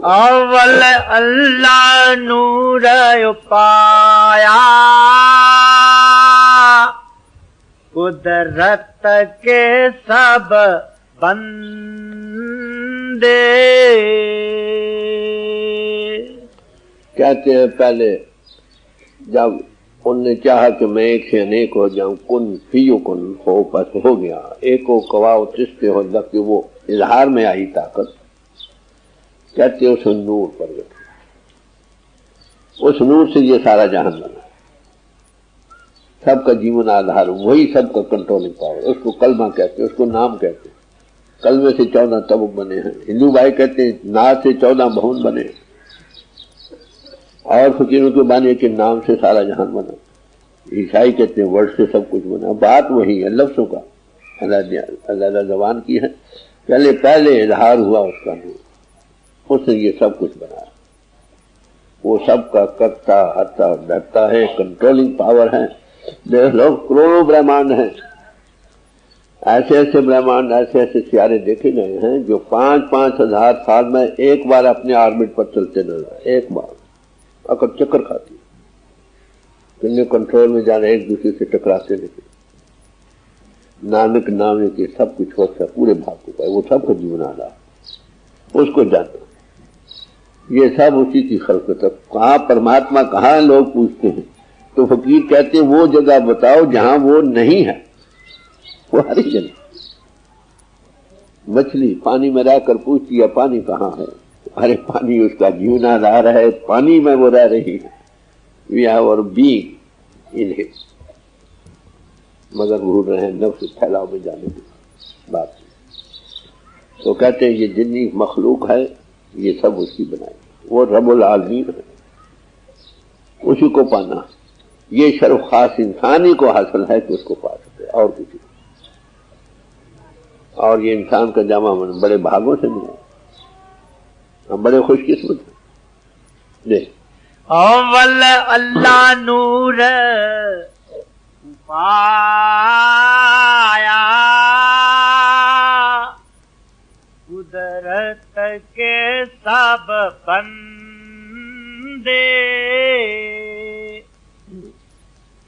अव्वल अल्लाह नूर पाया, कुदरत के सब बंदे। कहते हैं पहले जब उनने चाहा कि मैं एक से अनेक हो जाऊं, कुन फियो कुन हो, बस हो गया। एक को कवाओ तिस्ते हो लग, वो इजहार में आई ताकत। कहते उस नूर प्रगट, उस नूर से ये सारा जहान बना, सबका जीवन आधार वही, सबका कंट्रोलिंग पावर। उसको कलमा कहते हैं, उसको नाम कहते हैं। कलमे से 14 तबक बने हैं। हिंदू भाई कहते हैं नाद से 14 भवन बने, और फकीरों के बाने के नाम से सारा जहान बना। ईसाई कहते हैं वर्ड से सब कुछ बना। बात वही है, लफ्जों का अल्लाह जबान की है। पहले इजहार हुआ उसका नूर, उसने ये सब कुछ बनाया। वो सबका करता हरता डरता है, कंट्रोलिंग पावर है। लोग करोड़ों ब्रह्मांड हैं, ऐसे ऐसे ब्रह्मांड, ऐसे ऐसे सियारे देखे गए हैं जो 5-5 हजार साल में एक बार अपने ऑर्बिट पर चलते नजर, एक बार अगर चक्कर खाती, किन्ने कंट्रोल में जाने, एक दूसरे से टकराते नहीं। नानक नामे के सब कुछ होता, पूरे भाग को पाए, वो सबका जीवन आधार, उसको जानना। ये सब उसी की खलकत है। कहाँ परमात्मा कहाँ लोग पूछते हैं, तो फकीर कहते हैं वो जगह बताओ जहां वो नहीं है। वो हरी जगह, मछली पानी में रहकर पूछती है पानी कहाँ है, अरे पानी उसका जीवन आ रहा है, पानी में वो रह रही है। We are our being in him, मगर भूल रहे हैं नफ्स फैलाव में जाने की बात। तो कहते हैं ये जितनी मखलूक है ये सब उसकी बनाई, वो रब्बुल आलमीन है, उसी को पाना। ये शर्फ खास इंसान ही को हासिल है कि उसको पा सके, और किसी को। और ये इंसान का जामा मन बड़े भागों से मिला, हम बड़े खुशकिस्मत हैं। देख अव्वल अल्लाह नूर पाया, कुदरत के सब बंदे,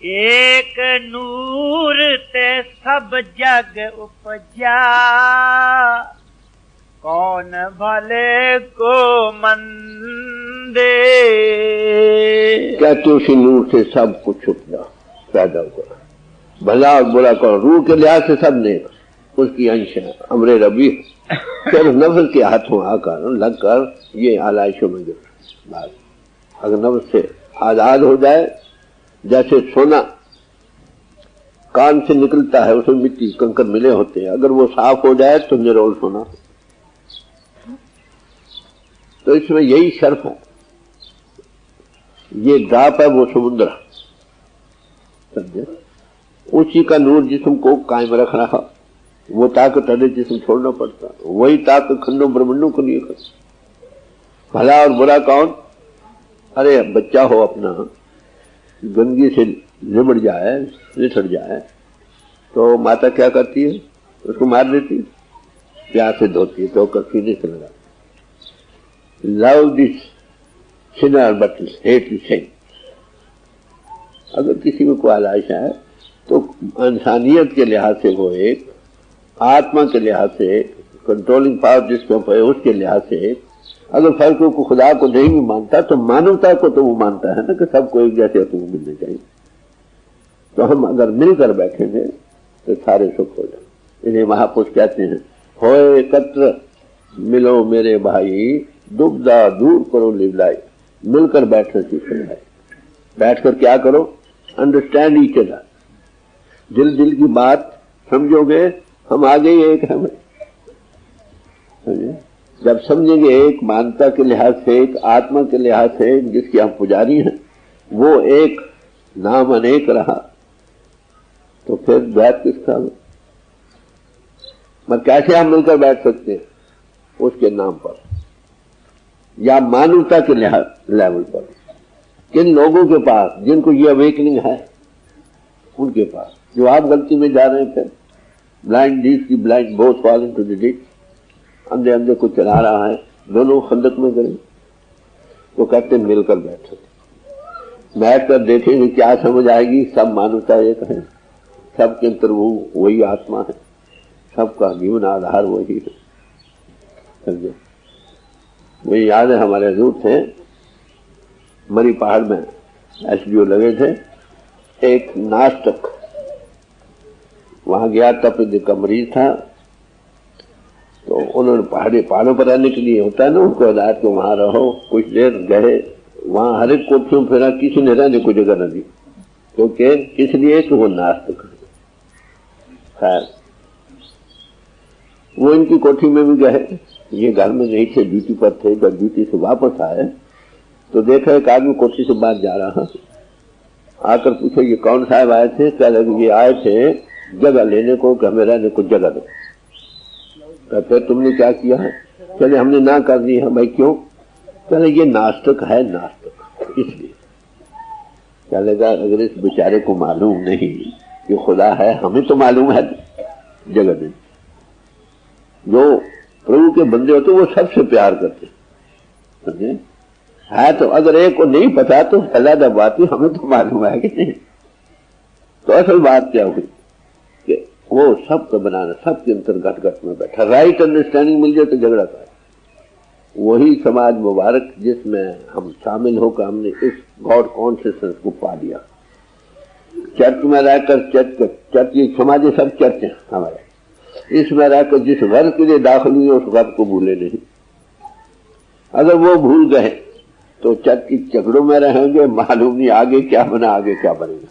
एक नूर ते सब जग उपजा, कौन भले को मंदे। कहते उसी नूर से सब कुछ उपजा, पैदा हुआ, भला और बुरा कौन, रूह के लिहाज से सब ने उसकी अंश है, अमरे रबी। सिर्फ नफ्स के हाथों आकर लग कर ये आलाइशों में गिर। अगर नफ्स से आजाद हो जाए, जैसे सोना कान से निकलता है, उसमें मिट्टी कंकर मिले होते हैं, अगर वो साफ हो जाए तो निरोल सोना। तो इसमें यही शर्फ है, ये ड्राप है वो समुद्र, समझे? उसी का नूर जिस्म को कायम रख रहा, वो ताकत अरे जिस्म छोड़ना पड़ता, वही ताकत खंडों ब्रह्मंडों को नहीं कर। भला और बुरा कौन? अरे बच्चा हो अपना, गंदगी से लिबड़ जाए, लिसड़ जाए, तो माता क्या करती है? उसको मार देती है, प्यार से धोती है, तो सीने से लगा। Love this sinner but hate the saint. अगर किसी में कोई आलाइशा है तो इंसानियत के लिहाज से वो एक, आत्मा के लिहाज से एक, कंट्रोलिंग पावर जिसमें है उसके लिहाज से एक। अगर फर्क को खुदा को नहीं भी मानता तो मानवता को तो वो मानता है ना कि सबको एक जैसे हकूक मिलने चाहिए। तो हम अगर मिलकर बैठेंगे तो सारे सुख हो जाए। इन्हें महापुरुष कहते हैं, होए एकत्र मिलो मेरे भाई, दुबदा दूर करो लिवलाई। मिलकर बैठना सीखना है। बैठकर क्या करो? Understand each other. दिल दिल की बात समझोगे, हम आगे ही एक हैं। जब समझेंगे एक, मानवता के लिहाज से एक, आत्मा के लिहाज से एक, जिसके हम पुजारी हैं, वो एक, नाम अनेक रहा, तो फिर द्वैत किसका? मगर कैसे हम मिलकर बैठ सकते हैं? उसके नाम पर या मानवता के लेवल पर। किन लोगों के पास जिनको ये अवेकनिंग है, उनके पास। जो आप गलती में जा रहे थे, ब्लाइंड डीड की blind both fall into the deed, अंधे अंधे को चला रहा है, दोनों खंदक में गए। तो कहते मिलकर बैठो, बैठ कर देखेंगे क्या समझ आएगी। सब मानवता एक है, सबके अंतर वो वही आत्मा है, सबका जीवन आधार वही है। समझे? वही याद है, हमारे हजूर थे मरी पहाड़ में, एसडीओ लगे थे, एक नास्तिक वहां गया, तपिद का मरीज था। तो उन्होंने पहाड़ों पर रहने के लिए होता है ना, उनको हिदायत को वहां रहो। कुछ देर गए, वहां हर एक कोठियों फिरा, किसी ने रहने को जगह न दी, क्योंकि इसलिए कि वो नास्तिक है। खैर वो इनकी कोठी में भी गए, ये घर में नहीं थे, ड्यूटी पर थे। जब ड्यूटी से वापस आए तो देखा एक आदमी कोठी से बाहर जा रहा, आकर पूछे ये कौन साहब आए थे? कह लगे ये आए थे जगह लेने को, कि हमें रहने को जगह दो। तो फिर तुमने क्या किया? चले हमने ना कर दी है। भाई क्यों? चले ये नास्तिक है, नास्तिक इसलिए। चलेगा अगर इस बेचारे को मालूम नहीं कि खुदा है, हमें तो मालूम है जगह नहीं। जो प्रभु के बंदे होते वो सबसे प्यार करते समझे है। तो अगर एक को नहीं पता तो फैलादा बात ही, हमें तो मालूम है कि नहीं। तो असल बात क्या हुई कि वो सबको बनाना, सबके अंतर्गत गट में बैठा। राइट अंडरस्टैंडिंग मिल जाए तो झगड़ा था। वही समाज मुबारक जिसमें हम शामिल होकर हमने इस गॉड कॉन्शियसनेस को पा लिया। चर्च में रहकर चर्च ये समाज सब चर्च है हमारे, इसमें रहकर जिस वर्ग के लिए दाखिल हुए उस वर्ग को भूले नहीं। अगर वो भूल गए तो चक की चकड़ों में रहेंगे, मालूम नहीं आगे क्या बना आगे क्या बनेगा।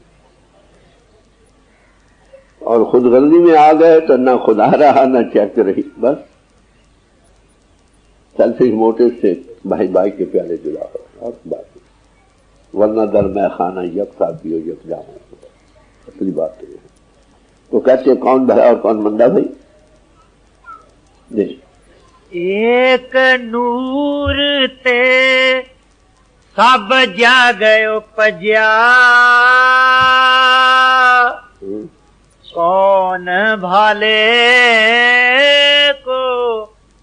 और खुद गर्दी में आ गए तो ना खुदा रहा ना चक रही, बस सेल्फिश मोटिव से भाई भाई के प्याले जुड़ा हो और बात, वरना दर में खाना यक साथ पियो यक जाना, असली बात तो है। तो कहते हैं कौन भला और कौन मंदा भाई? नहीं, एक नूर ते सब जग उपजा, कौन भाले को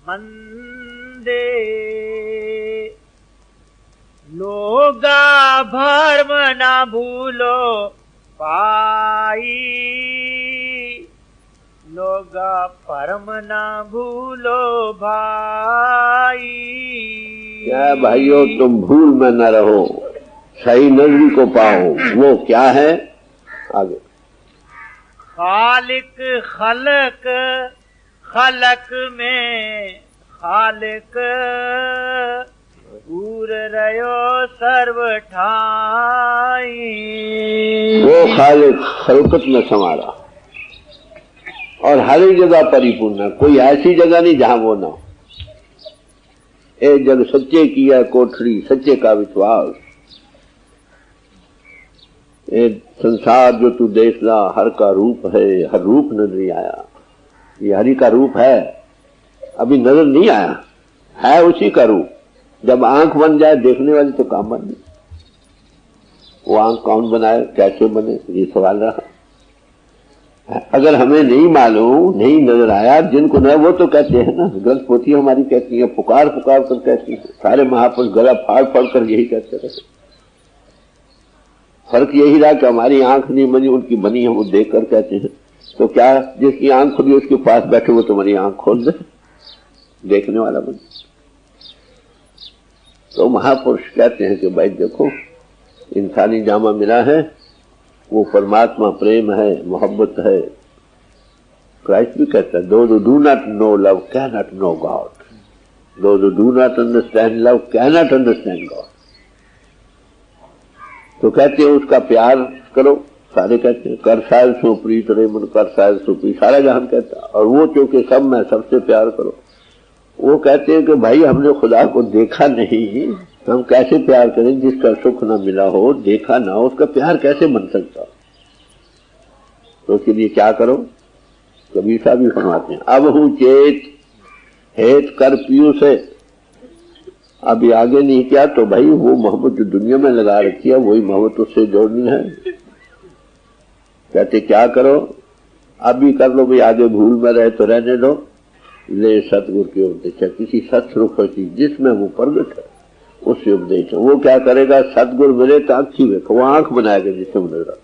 मंदे, लोगा भरम ना भूलो पाई, लोगा परम ना भूलो भाई। क्या भाइयों तुम भूल में न रहो, सही नजरी को पाओ। वो क्या है? आगे खालिक खलक, खलक में खालिक, दूर रहो सर्व ठाई। वो खालिक खलकत में समारा और हर एक जगह परिपूर्ण है, कोई ऐसी जगह नहीं जहां वो ना हो। एक जग सच्चे की है कोठरी, सच्चे का विश्वास। एक संसार जो तू देखना हर का रूप है, हर रूप नजर नहीं आया। ये हरि का रूप है, अभी नजर नहीं आया, है उसी का रूप। जब आंख बन जाए देखने वाली तो काम बन गई। वो आंख कौन बनाए, कैसे बने, ये सवाल रहा। अगर हमें नहीं मालूम, नहीं नजर आया, जिनको न वो तो कहते हैं ना, ग्रंथ पोथी हमारी कहती है, पुकार पुकार कर कहती है। सारे महापुरुष गला फाड़ फाड़ कर यही कहते रहे। फर्क यही रहा कि हमारी आंख नहीं बनी, उनकी बनी है, वो देख कर कहते हैं। तो क्या जिसकी आंख खुली उसके पास बैठे वो तुम्हारी आंख खोल दे, देखने वाला बन। तो महापुरुष कहते हैं कि भाई देखो, इंसानी जामा मिला है, वो परमात्मा प्रेम है, मोहब्बत है। क्राइस्ट भी कहता है, those who do not know love cannot know God. Those who do not understand love cannot understand God. तो कहते हैं उसका प्यार करो। सारे कहते हैं कर साहिल सो प्रीत रे मन, कर साहिल सो प्रीत, सारा जहां कहता है। और वो चूंकि सब में सबसे प्यार करो। वो कहते हैं कि भाई हमने खुदा को देखा नहीं, हम कैसे प्यार करें? जिसका सुख न मिला हो, देखा ना हो, उसका प्यार कैसे बन सकता? तो उसके लिए क्या करो? कबीर साहब भी फरमाते हैं, अब हूं चेत हेत कर पियू से। अभी आगे नहीं किया तो भाई वो मोहब्बत जो दुनिया में लगा रखी है, वही मोहब्बत उससे जोड़नी है। कहते क्या करो? अभी कर लो भाई, आगे भूल में रहे तो रहने दो। ले सतगुरु के उपदेश, किसी सत्सुख चीज जिसमें वो प्रगट है उससे उपदेश है। वो क्या करेगा? सतगुरु मिले तो आंखी देखो, वो आंख बनाएगा जिससे नजर।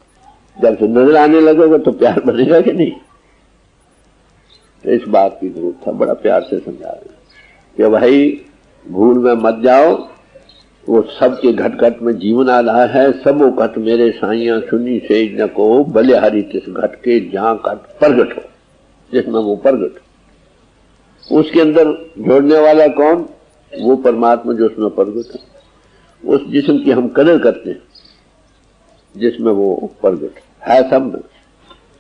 जब से नजर आने लगेगा तो प्यार बनेगा कि नहीं? तो इस बात की जरूरत था, बड़ा प्यार से समझा रहे कि भाई भूल में मत जाओ। वो सबके घट घट में जीवन आ रहा है। सबो घट मेरे साइया सुनी से न को, भले हरि तिस घट के जहां घट प्रगट हो, जिसमें वो प्रगट। उसके अंदर जोड़ने वाला कौन? वो परमात्मा जो उसमें प्रगट है। उस जिस्म की हम कदर करते हैं जिसमें वो प्रगट है। सब में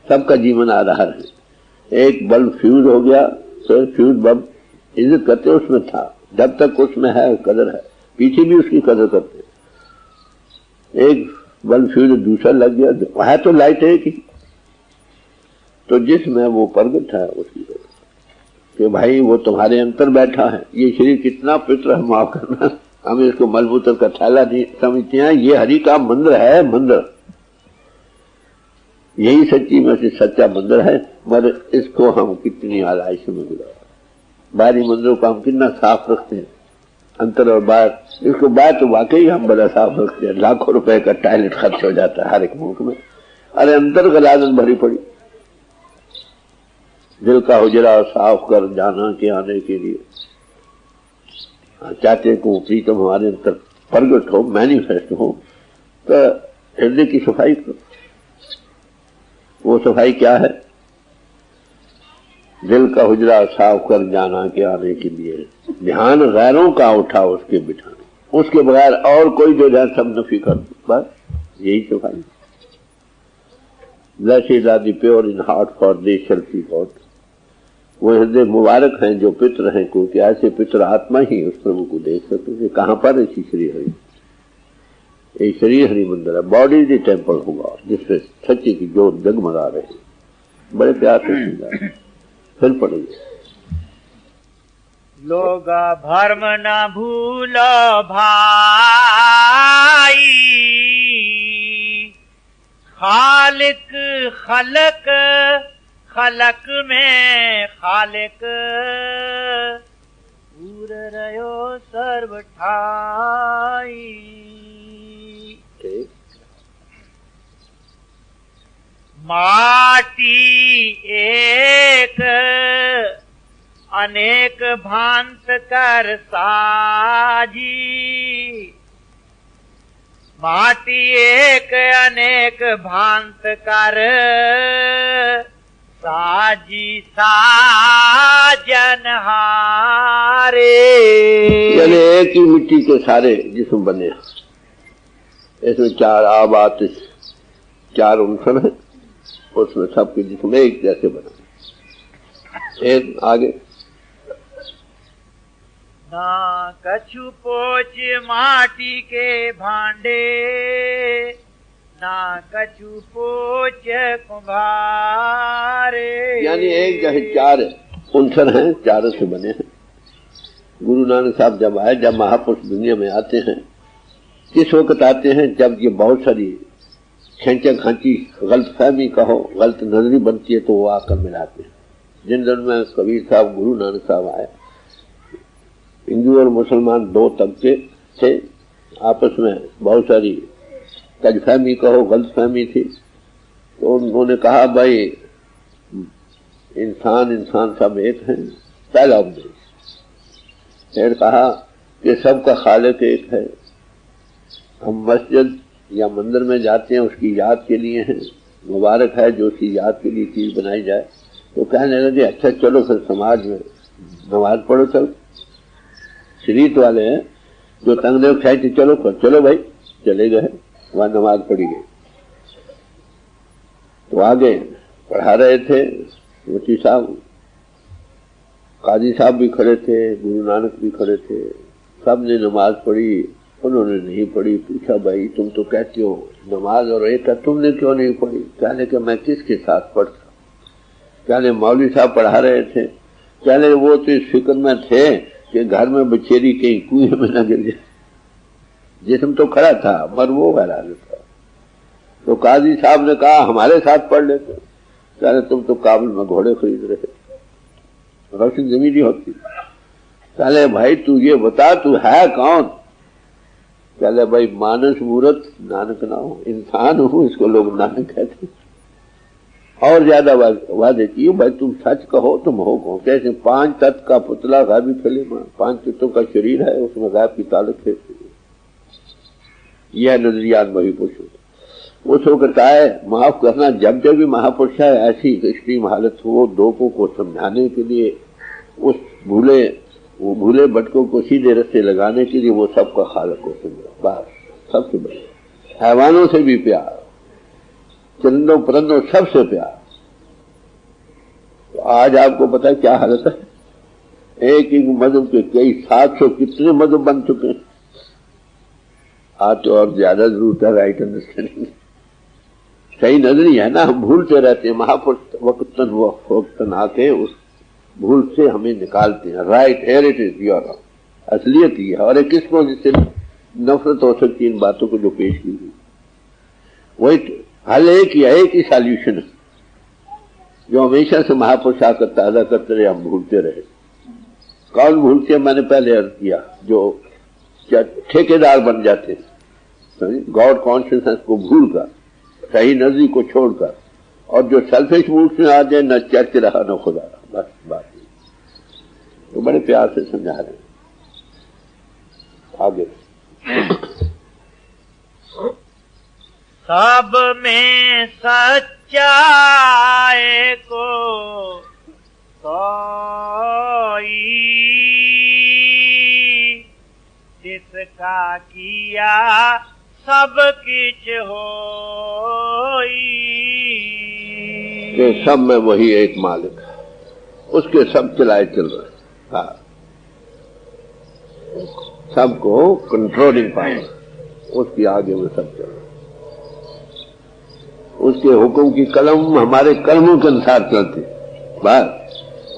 सबका जीवन आ रहा है। एक बल्ब फ्यूज हो गया तो फ्यूज बल्ब इज्जत करते उसमें था, जब तक उसमें है कदर है, पीछे भी उसकी कदर करते। एक बल्ब फ्यूज दूसरा लग गया, है तो लाइट है कि, तो जिसमें वो प्रगट है उसकी कदर कि भाई वो तुम्हारे अंतर बैठा है। ये शरीर कितना पवित्र है, माफ करना, हम इसको मलमूत्र का थैला नहीं समझते हैं। ये हरि का मंदिर है, मंदिर। यही सच्ची में से सच्चा मंदिर है। मगर इसको हम कितनी आलाइश में गुजारा। बाहरी मंदिरों को हम कितना साफ रखते हैं, अंतर और बाहर। इसको बाहर तो वाकई हम बड़ा साफ रखते हैं। लाखों रुपए का टॉयलेट खर्च हो जाता है हर एक मुल्क में। अरे अंतर का लागत भरी पड़ी। दिल का हुजरा साफ कर जाना के आने के लिए चाहते को प्रीतम हमारे अंदर प्रगट हो, मैनिफेस्ट हो, तो हृदय की सफाई करो। वो सफाई क्या है? दिल का हुजरा साफ कर जाना के आने के लिए, ध्यान गैरों का उठा उसके बिठाने, उसके बगैर और कोई जो जाए सब नफी कर, बस यही तो भाई। Blessed are the pure in heart for they shall see God। वो हृदय मुबारक हैं जो पितर हैं, क्योंकि ऐसे पितर आत्मा ही उस प्रभु को देख सकते। कहाँ पर ऐसी श्री हरि, ये शरीर हरि मंदिर है, बॉडी द टेम्पल होगा जिससे सच्चे की जोत जगमगा रहे। बड़े प्यार से समझा, फिर पढ़ेंगे। लोगा भरम न भूलो भाई, खालिक खलक खलक में खालिक, पूर रहो सर्व ठाई। माटी एक अनेक भांत कर साजी, माटी एक अनेक भांत कर साजी साजन हारे। यानी एक ही मिट्टी के सारे जिस्म बने, इसमें चार आबात, चार उनसन है, उसमें सबके जिस्म एक जैसे बने। एक आगे ना कछु पोच माटी के भांडे, ना कछु पोच कुम्हारे। यानी एक जैसे चार उनसन हैं, चारों से बने हैं। गुरु नानक साहब जब आए, जब महापुरुष दुनिया में आते हैं, किस वक्त आते हैं? जब ये बहुत सारी खेंचा खांची गलत फहमी कहो, गलत नजरी बनती है, तो वो आकर मिलाते हैं। जिन दिन में कबीर साहब, गुरु नानक साहब आए, हिंदू और मुसलमान दो तबके थे, आपस में बहुत सारी तजफहमी कहो, गलत फहमी थी। तो उन्होंने कहा भाई इंसान इंसान सब एक हैं। पहला उपदेश। फिर कहा कि सबका खालिक एक है। हम मस्जिद या मंदिर में जाते हैं उसकी याद के लिए हैं, मुबारक है जो उसकी याद के लिए चीज बनाई जाए। तो कहने लगे अच्छा चलो फिर समाज में नमाज पढ़ो। चल शरीत वाले हैं जो तंगदेव खेचे, चलो भाई, चले गए, वहां नमाज पढ़ी गई। तो आगे पढ़ा रहे थे मुफ्ती साहब, काजी साहब भी खड़े थे, गुरु नानक भी खड़े थे, सब ने नमाज पढ़ी। उन्होंने नहीं पढ़ी। पूछा भाई तुम तो कहती हो नमाज, और एक तुमने क्यों नहीं पढ़ी? कहने कि मैं किसके साथ पढ़ता? कहने मौलवी साहब पढ़ा रहे थे। कहने वो तो इस फिक्र में थे कि घर में बचेरी कहीं कुएं में न गिर जाए। जिस्म तो खड़ा था मगर वो हैरान था। तो काजी साहब ने कहा हमारे साथ पढ़ लेते। कहने तुम तो काबुल में घोड़े खरीद रहे, रोशन जमीनी होती। कहले भाई तू ये बता तू है कौन? कहले भाई मानस मूरत नानक ना हो, इंसान हूं, इसको लोग नानक कहते। और ज्यादा वादे किए भाई तुम सच कहो तुम हो कौन? कैसे 5 तत्व का पुतला गायबी फैले, 5 तत्वों का शरीर है, उसमें गायब की ताल्लुक है। यह नजरियात वही पुरुष उस वक्त आए। माफ करना, जब जब भी महापुरुष है ऐसी एक्सट्रीम हालत हो, लोगों को समझाने के लिए, उस भूले भटकों को सीधे रस्ते लगाने के लिए वो सबका खालिक को समझा। बस सबसे बढ़िया, हैवानों से भी प्यार, चंदों परंदों सबसे प्यार। तो आज आपको पता है क्या हालत है? एक एक मजहब के कई 700 कितने मजहब बन चुके हैं। आज तो और ज्यादा जरूरत है राइट अंडरस्टैंडिंग, सही नजरी है ना। हम भूलते रहते हैं, महापुरुष वक्तन आके उस भूल से हमें निकालते हैं। Right here it is your असलियत ही है। और एक किसको जिससे नफरत हो सकती है इन बातों को जो पेश की हुई, वही हल एक ही सॉल्यूशन है जो हमेशा से महापुरुष आकर ताजा करते रहे, हम भूलते रहे। कौन भूलते हैं? मैंने पहले अर्ज किया, जो ठेकेदार बन जाते हैं गॉड कॉन्शियसनेस को भूलकर, सही नजरी को छोड़कर, और जो सेल्फिश मूड में आ जाए, न चर्च रहा न खुदा रहा। बस बात तो बड़े प्यार से समझा रहे हैं। आगे सब में सच्चाई को सोई जिसका किया सब किछ होई। कि सब में वही एक मालिक है, उसके सब चलाए चल रहे हैं। हाँ, सबको कंट्रोलिंग पावर उसकी आगे में सब चल रहा है। उसके हुक्म की कलम हमारे कर्मों के अनुसार चलती। बस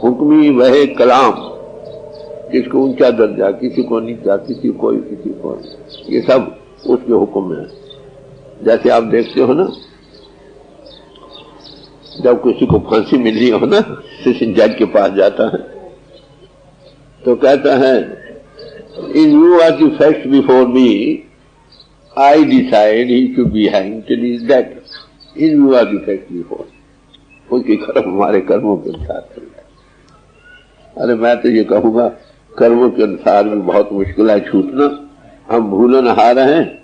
हुक्मी वह कलाम, किसको ऊंचा दर्जा, किसी को नीचा, किसी को किसी को, ये सब उसके हुक्म में है। जैसे आप देखते हो ना, जब किसी को फांसी मिली हो ना, सेशन जज के पास जाता है तो कहता है, इन view of the fact before me I decide he should be hanged till he is dead. In view of the fact before, उसकी कर्म हमारे कर्मों के अनुसार चल रहा है। अरे मैं तो ये कहूंगा, कर्मों के अनुसार भी बहुत मुश्किल है छूटना। हम भूलनहार हैं,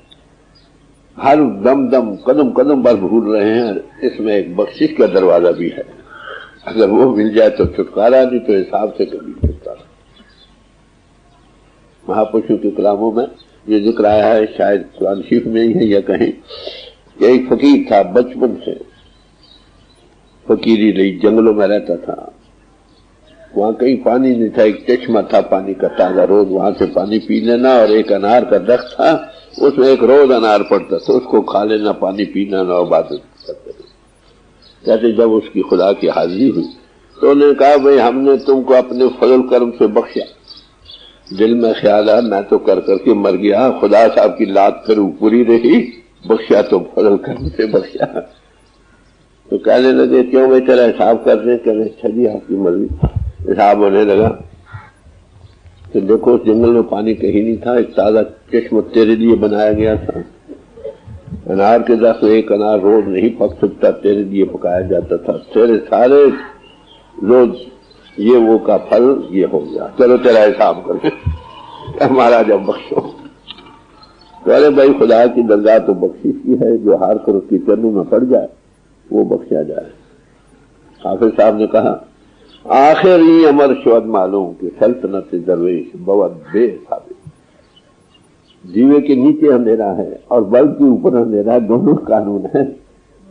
हर दम दम कदम कदम पर भूल रहे हैं। इसमें एक बख्शिश का दरवाजा भी है, अगर वो मिल जाए तो छुटकारा, नहीं तो हिसाब से कभी छुटकारा। महापुरुषों के कलामों में ये जिक्र आया है, शायद कुरान शरीफ में ही है या कहीं, एक फकीर था, बचपन से फकीरी रही, जंगलों में रहता था। वहां कहीं पानी नहीं था, एक चश्मा था पानी का ताजा, रोज वहां से पानी पी लेना। और एक अनार का दरख्त था, उसमें एक रोज अनार पड़ता था, उसको खा लेना, पानी पीना ना, इबादत करते। कहते जब उसकी खुदा की हाजिरी हुई तो उन्होंने कहा, भाई हमने तुमको अपने फजल कर्म से बख्शा। दिल में ख्याल है मैं तो कर करके मर गया, खुदा साहब की लात फिर पूरी रही, बख्शा तो फजल कर्म से बख्शा। तो कहने लगे, क्यों भाई तेरा हिसाब कर रहे? कहने अच्छा जी आपकी मर्जी। हिसाब होने लगा तो देखो, उस जंगल में पानी कहीं नहीं था, एक ताजा चश्मा तेरे लिए बनाया गया था। अनार के दस एक अनार रोज नहीं पक सकता, तेरे लिए पकाया जाता था। तेरे सारे रोज ये वो का फल ये हो गया, चलो तेरा हिसाब कर हमारा जब बख्शो। तो अरे भाई खुदा की दरगाह तो बख्शिश की है, जो हार कर उसकी चरणों में पड़ जाए वो बख्शा जाए। हाफिज साहब ने कहा, आखिर ही अमर शवद मालूम कि सल्तनत दरवेश बहुत बेसाबित। जीवे के नीचे अंधेरा है और बल्ब के ऊपर अंधेरा है, दोनों कानून है।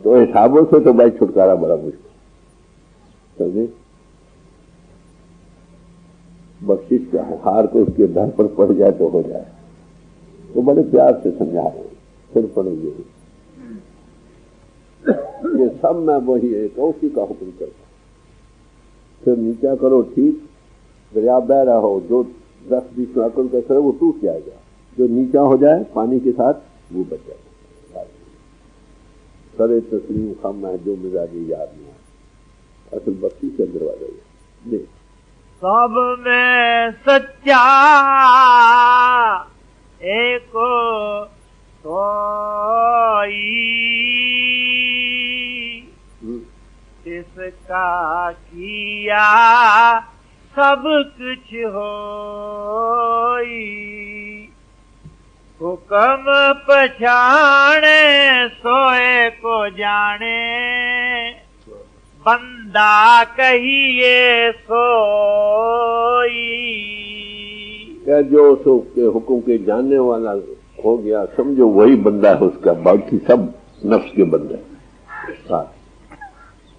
तो हिसाबों से तो भाई छुटकारा बड़ा मुश्किल। समझे, बख्शिश क्या है, हार को उसके दर पर पड़ जाए तो हो जाए। तो बड़े प्यार से समझा रहे हैं, फिर पड़ेंगे। ये सब में वही एक उसी का हुक्म करता। फिर नीचा करो ठीक, दरिया बह रहा हो, जो 10-20 एकड़ का सर वो टूट जाएगा, जो नीचा हो जाए पानी के साथ वो बच जाएगा। सरे तस्लीम खम है जो मिजाजी याद नहीं है, असल बख्शी से दरवाजा देख। सब में सच्चा एको सोई जिसका किया सब कुछ होई। हुक्म पछाणे सोए को जाने, बंदा कहिए सोई। क्या जो सो के हुक्म के जानने वाला हो गया, समझो वही बंदा है उसका, बाकी सब नफ्स के बंदे।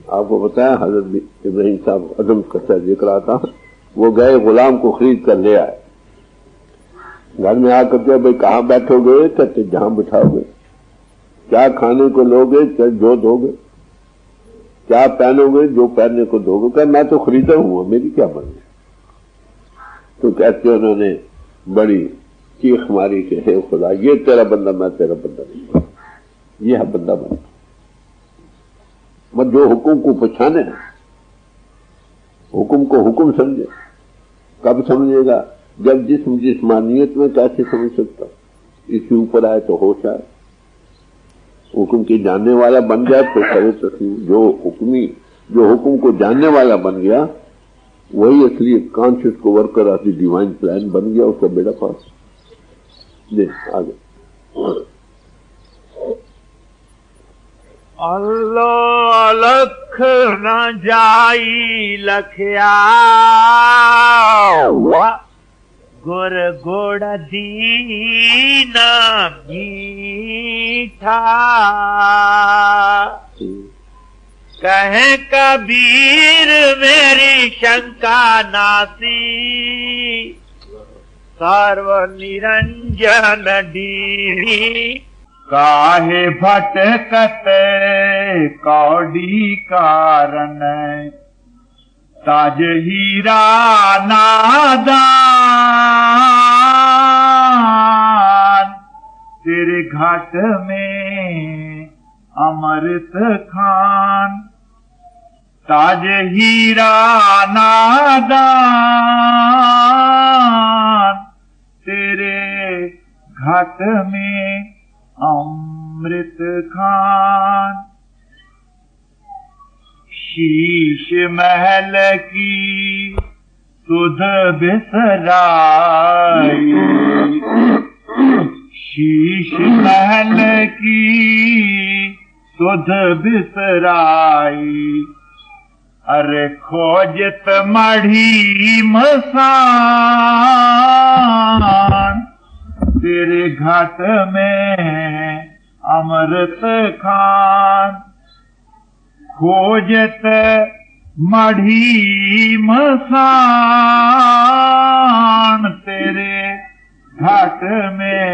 आपको बताया हजरत इब्राहिम साहब अदम का जिक्र आता, वो गए गुलाम को खरीद कर ले आए। घर में आकर के भाई कहाँ बैठोगे? कहते जहां बिठाओगे। क्या खाने को लोगे? क्या जो दोगे। क्या पहनोगे? जो पहनने को दोगे। क्या मैं तो खरीदा हूं, मेरी क्या मर्जी। तो कहते उन्होंने बड़ी चीख मारी कि हे खुदा, ये तेरा बंदा, मैं तेरा बंदा नहीं, ये है बंदा बंदा। मत जो हुक्म को पहचाने, हुक्म को हुक्म समझे। कब समझेगा? जब जिस्मानियत में कैसे समझ सकता, इसके ऊपर आए तो होश आए, हुक्म की जानने वाला बन गया तो करे तस्लीम। जो हुक्म को जानने वाला बन गया वही असली कॉन्शियस को worker of the divine plan बन गया, उसका बेड़ा पास। आगे अल्लो अलख न जाई लखया गुर गुड़ दीना मीठा कहे कबीर मेरी शंका नासी सर्व निरंजन डी काहे भटकत कौड़ी कारण ताज हीरा नादान तेरे घाट में अमृत खान ताज हीरा नादान तेरे घाट में अमृत खान शीश महल की सुध बिसराई शीश महल की सुध बिसराई अरे खोजत मढ़ी मसान तेरे घाट में अमृत खान खोजत मढ़ी मसान तेरे घाट में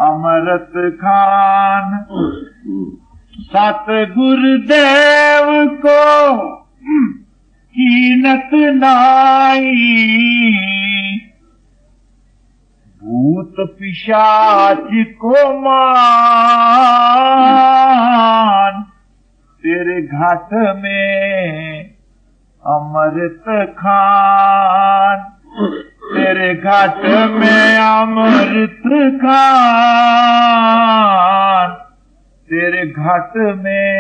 अमृत खान सतगुरुदेव को कीनत नाई भूत पिशाच को मान तेरे घाट में अमृत खान तेरे घाट में अमृत खान तेरे घाट में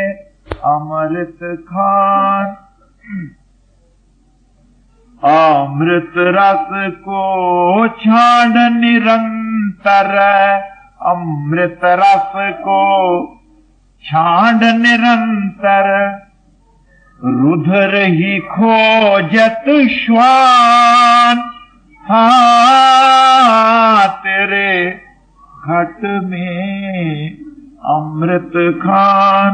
अमृत खान अमृत रस को छान निरंतर अमृत रस को छान निरंतर रुधिर ही खोजत श्वान हाँ तेरे घट में अमृत खान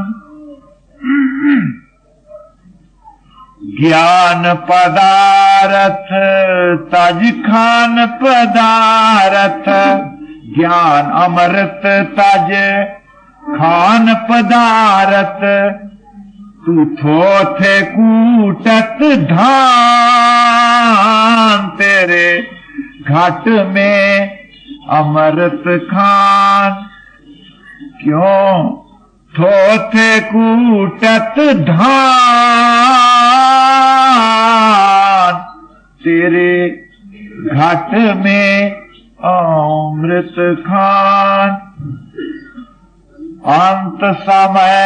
ज्ञान पदारथ तज खान पदारथ ज्ञान अमृत तज खान पदारथ तू थोथे कूटत धान तेरे घाट में अमृत खान क्यों थोथे कूटत धान तेरे घाट में अमृत खान अंत समय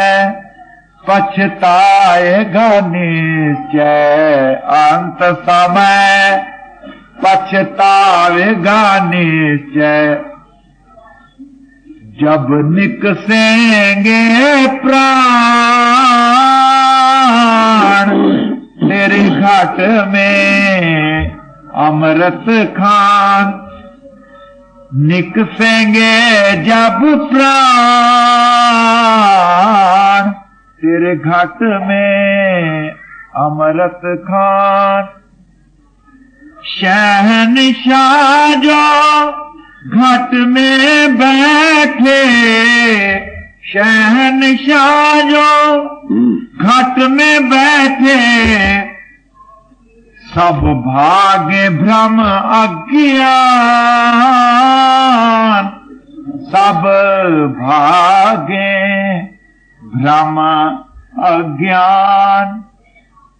पछताएगा निश्चय अंत समय पछताएगा निश्चय जब निकसेंगे प्राण तेरे घाट में अमृत खान निकसेंगे जब प्राण तेरे घाट में अमृत खान शहनशाह जो घाट में बैठे शहनशाह जो घाट में बैठे सब भागे भ्रम अज्ञान सब भागे भ्रम अज्ञान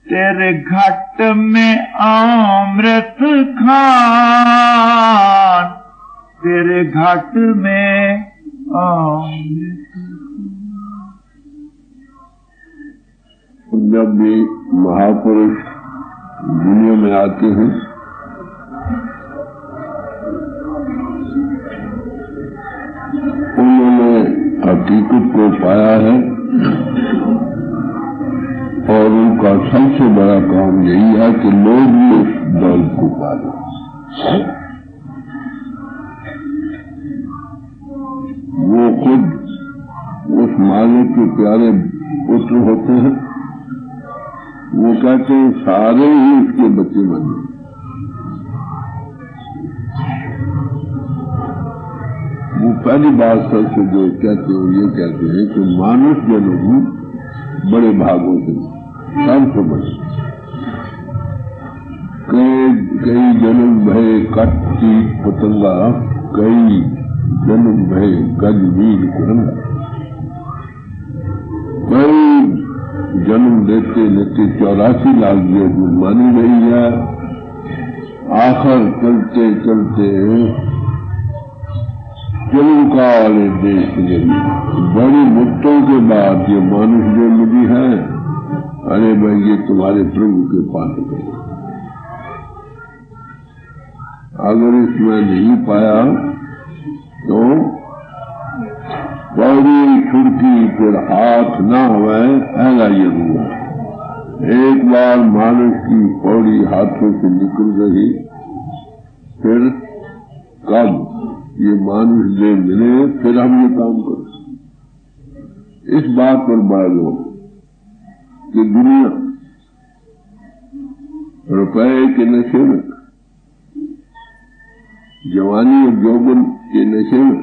तेरे घट में अमृत खान तेरे घट में अमृत। जब भी महापुरुष दुनिया में आते हैं उन्होंने हकीकत को पाया है और उनका सबसे बड़ा काम यही है कि लोग भी उस दौल को पालें। वो खुद उस मालिक के प्यारे पुत्र होते हैं। वो कहते हैं सारे ही उसके बच्चे बने। वो पहली बात सबसे जो कहते हैं ये कहते हैं कि मानुष जन्म बड़े भागों से सबसे बड़े। कई जन्म भय कट कीट पतंगा, कई जन्म भय गज मील कुरंगा। कई जन्म लेते लेते 84 लाख जो मानी गई है। आखिर चलते चलते चलुका वाले देश गई। बड़ी मुद्दों के बाद ये मानुष जो मिली है, अरे भाई ये तुम्हारे प्रभु के पास गए। अगर इसमें नहीं पाया तो बड़ी छुड़की फिर हाथ ना हुए, ऐसा ये हुआ। एक बार मानुष की पौड़ी हाथों से निकल गई, फिर कब ये मानुष जो मिले फिर हम ये काम करें। इस बात पर बात हो कि दुनिया रुपए के नशे में, जवानी और यौवन के नशे में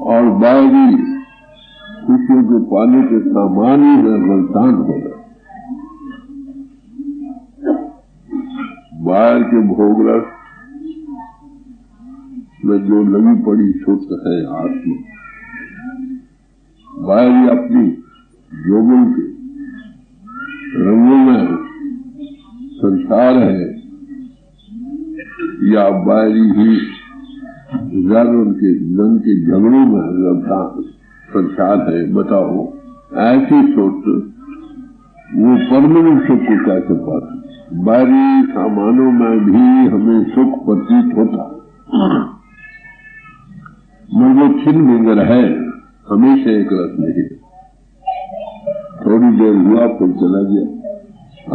और बाहरी खुशियों के पाने के सामान ही गलतान हो रहा। बाहर के भोग रस में जो लगी पड़ी सुख है आत्मा, बाहरी अपनी यौवन के रंगों में संसार है, या बाहरी ही उनके जन के झगड़ों में संसार है। बताओ, ऐसी सोच वो परमानेंट सुख को कैसे पाते? बाहरी सामानों में भी हमें सुख प्रतीत होता, मगर वो छिन भिंगर है, हमेशा एक रस नहीं। थोड़ी देर हुआ फिर चला गया।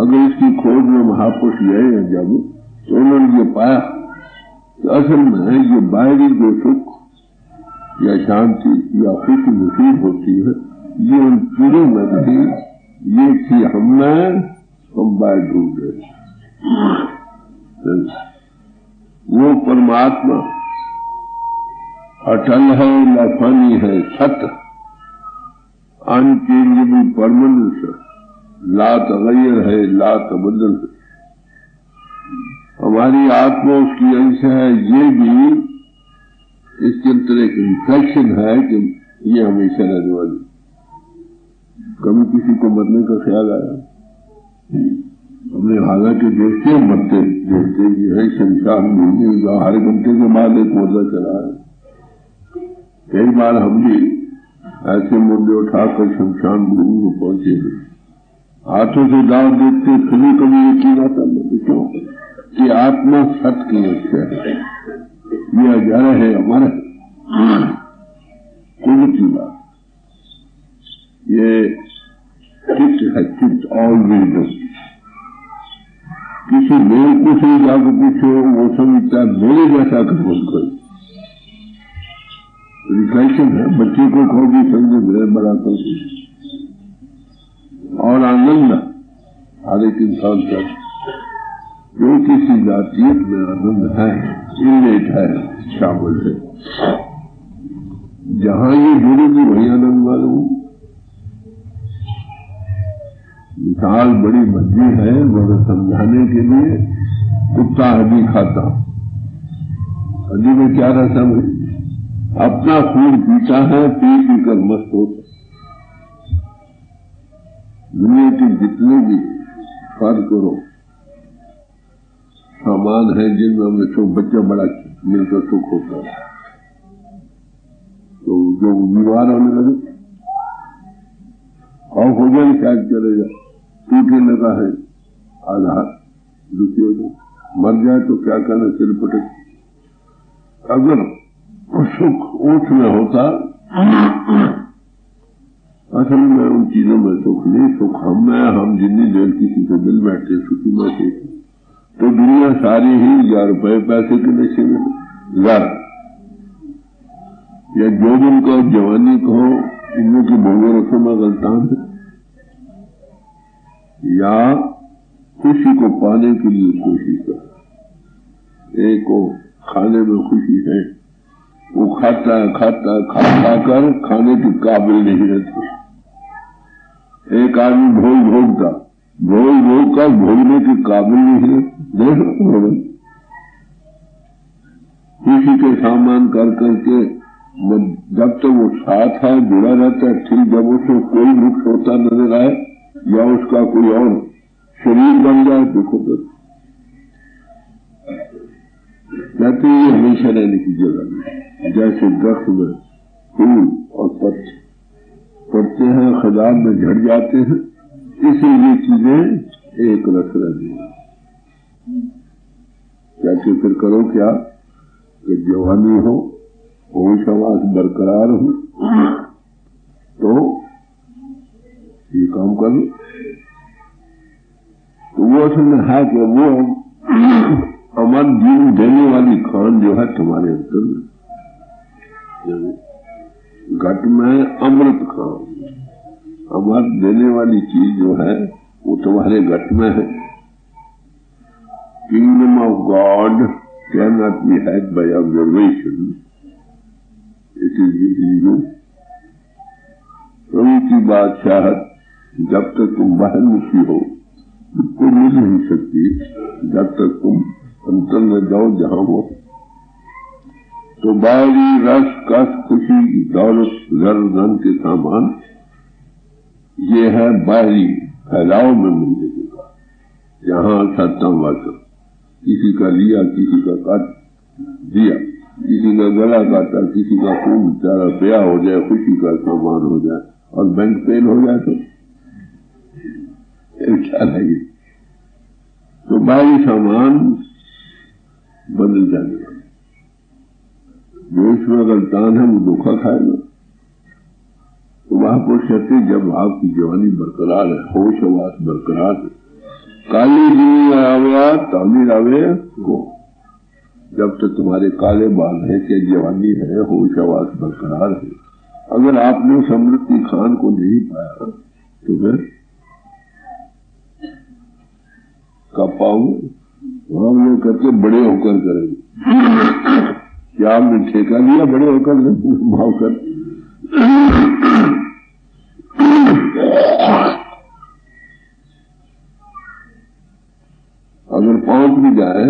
अगर इसकी खोज में महापुरुष गए हैं जब, तो उन्होंने ये पाया कि असल में ये बाहरी जो सुख या शांति या खुशी नसीब होती है, ये उन कीड़ों में नहीं, ये थी हमने हम बाहर ढूंढ रहे। वो परमात्मा अटल है, लाफानी है, सत्य, अनचेंजेबल परमानेंट, ला तगैर है, ला तबदल है। हमारी आत्मा उसकी अंश है, ये भी इसके अंदर एक रिफ्लेक्शन है कि ये हमेशा रहने वाली। कभी किसी को मरने का ख्याल आया? हमने हालांकि देखते मरते देखते ये है शमशान भूमि, हर घंटे के बाद एक मुर्दा चला है। कई बार हम भी ऐसे मुर्दे उठाकर शमशान भूमि में पहुंचे, हाथों से दाव देखते, कभी कभी यकीन आता क्यों कि आत्मा सत्य की रक्षा है, ये अजारा है हमारा कुदरती बात। ये चित्त है, चित्त ऑलवेज। किसी मेल को से जाकर पूछो, वो समझता है मेरे जैसा कर कोई रिफ्लेक्शन है। बच्चे को खो भी समझे मेरे बड़ा कर, और आनंद हर एक इंसान का जो किसी जातीयत में आनंद है, इलेट है, शामिल है। जहां ये जुड़ेगी वही आनंद मालूम। मिसाल बड़ी मजबूत है मगर समझाने के लिए। कुत्ता हड्डी खाता, हड्डी में क्या रहता है? अपना खून पीता है, पी पी कर मस्त होता। दुनिया के जितने भी फर्क करो सामान है जिनमें हमें सुख, बच्चा बड़ा मिलकर सुख होता है, तो जो बीमार होने लगे और हो जाए शायद चलेगा, टूटने लगा है आधार, दुखी हो जाए, मर जाए तो क्या करना, सिर पटक। अगर सुख ऊँट में होता असल में उन चीजों में सुख नहीं, सुख हम जितनी देर किसी से मिल बैठे सुखी महसूस, तो दुनिया सारी ही 1000 रुपए पैसे के नशे में, 1000 या जो दिन को जवानी कहो, इनमें की भोगे रखो में गलतान है, या खुशी को पाने के लिए कोशिश कर। एक को खाने में खुशी है, वो खाता खा कर खाने के काबिल नहीं रहते। एक आदमी भोग कर भोगने के काबिल नहीं रहते। खुशी के सामान कर करके जब तक वो साथ है जुड़ा रहता है ठीक, जब उसको कोई वृक्ष होता नजर आए या उसका कोई और शरीर बन जाए देखो तो कहते ये हमेशा रहने की जगह नहीं। जैसे दरख्त में फूल और पड़ते हैं, खदान में झड़ जाते हैं, इसीलिए चीजें एक रस रहती हैं। कहते फिर करो क्या कि जवानी हो, होश हवास बरकरार हो, तो ये काम कर लो। तो वो असल में है कि वो अमर जीव देने वाली खान जो है तुम्हारे अंदर में, घट में अमृत खान, अमर देने वाली चीज जो है वो तुम्हारे घट में है। Kingdom of God can not be had by observation, it is with you. प्रभु की बादशाहत जब तक तुम बाहरमुखी हो कोई मिल नहीं सकती, जब तक तुम अंतर में जाओ जहां हो। तो बाहरी रस कस खुशी दौलत घर धन के सामान ये है बाहरी फैलाव में मिलने का, जहां सत्ता वास्तव किसी का लिया, किसी का काट दिया, किसी का गला काटा, किसी का खून बेचारा ब्याह हो जाए, खुशी का सामान हो जाए और बैंक फेल हो जाए तो क्या लगे। तो बाहरी सामान बदल जाने वाला, जो इसमें गलतान है वो धोखा खाएगा। तो वहां पर कहते जब आपकी जवानी बरकरार है, होश हवास बरकरार है, काली जी आवे ताली आवे को, जब तक तुम्हारे काले बाल है कि जवानी है, होश हवास बरकरार है, अगर आपने उस अमृत की खान को नहीं पाया तो फिर कब पाओगे? हम लोग करके बड़े होकर करेंगे। क्या आपने ठेका लिया बड़े होकर भाव कर? अगर पहुंच भी जाए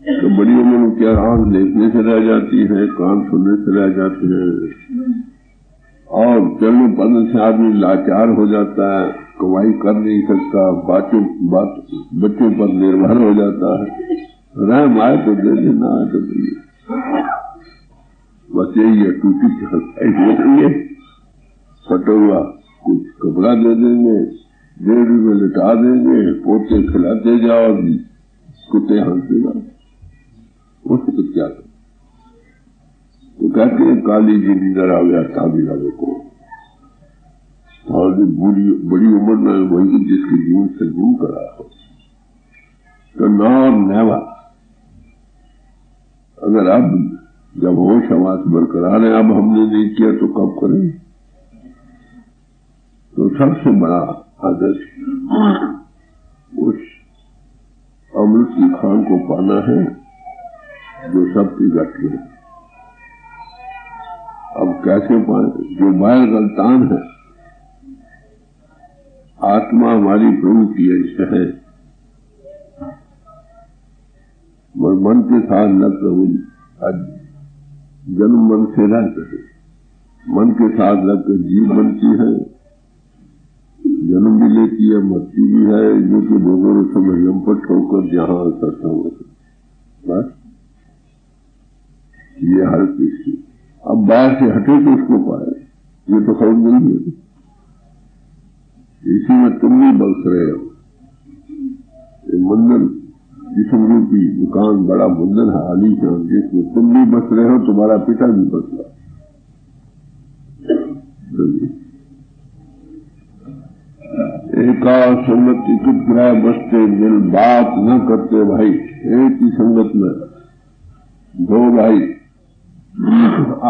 तो बड़ी उम्र में क्या आंख देखने से रह जाती है, कान सुनने से रह जाते हैं, और चलने पड़ने से आदमी लाचार हो जाता है, कमाई कर नहीं सकता, बच्चों पर निर्भर हो जाता है। रहम आए तो दे दे, ना आए तो दे दे, बस यही है। टूटी चाहिए फटा हुआ कुछ कपड़ा दे देंगे, 1.5 रुपये लिटा देंगे, पोते खिलाते जाओ, कुत्ते हंसते जाओ, उसको तो क्या कर। तो कहते हैं काली जी नींदर आ गया ताबीरावे को, और बड़ी उम्र में वही जिसके जीवन से गुम करा हो, तो ना और नेवा। अगर अब जब होश हवास बरकरार है, अब हमने नहीं किया तो कब करें? तो सबसे बड़ा आदर्श उस अमृत की खान को पाना है जो सबकी घट में। अब कैसे पाए? जो बाहर गलतान है, आत्मा हमारी प्रभु की अंश है, और मन के साथ लग कर जन्म मन से रहते हैं, मन के साथ लग कर जीव बनती है, जन्म भी लेती है, मरती भी है, जो कि भोगों समय लंपट होकर जहां करता हुआ बस ये हर किसी। अब बाहर से हटे तो उसको पाए, ये तो खौफ नहीं है। इसी में तुम भी बस रहे हो। ये मंदिर जिसम रूपी दुकान बड़ा मंदिर है आलीशान, जिसमें तुम भी बस रहे हो, तुम्हारा पिता भी बस रहा। एका संगति चित ग्रह बसते दिल बात न करते भाई। एक ही संगत में दो भाई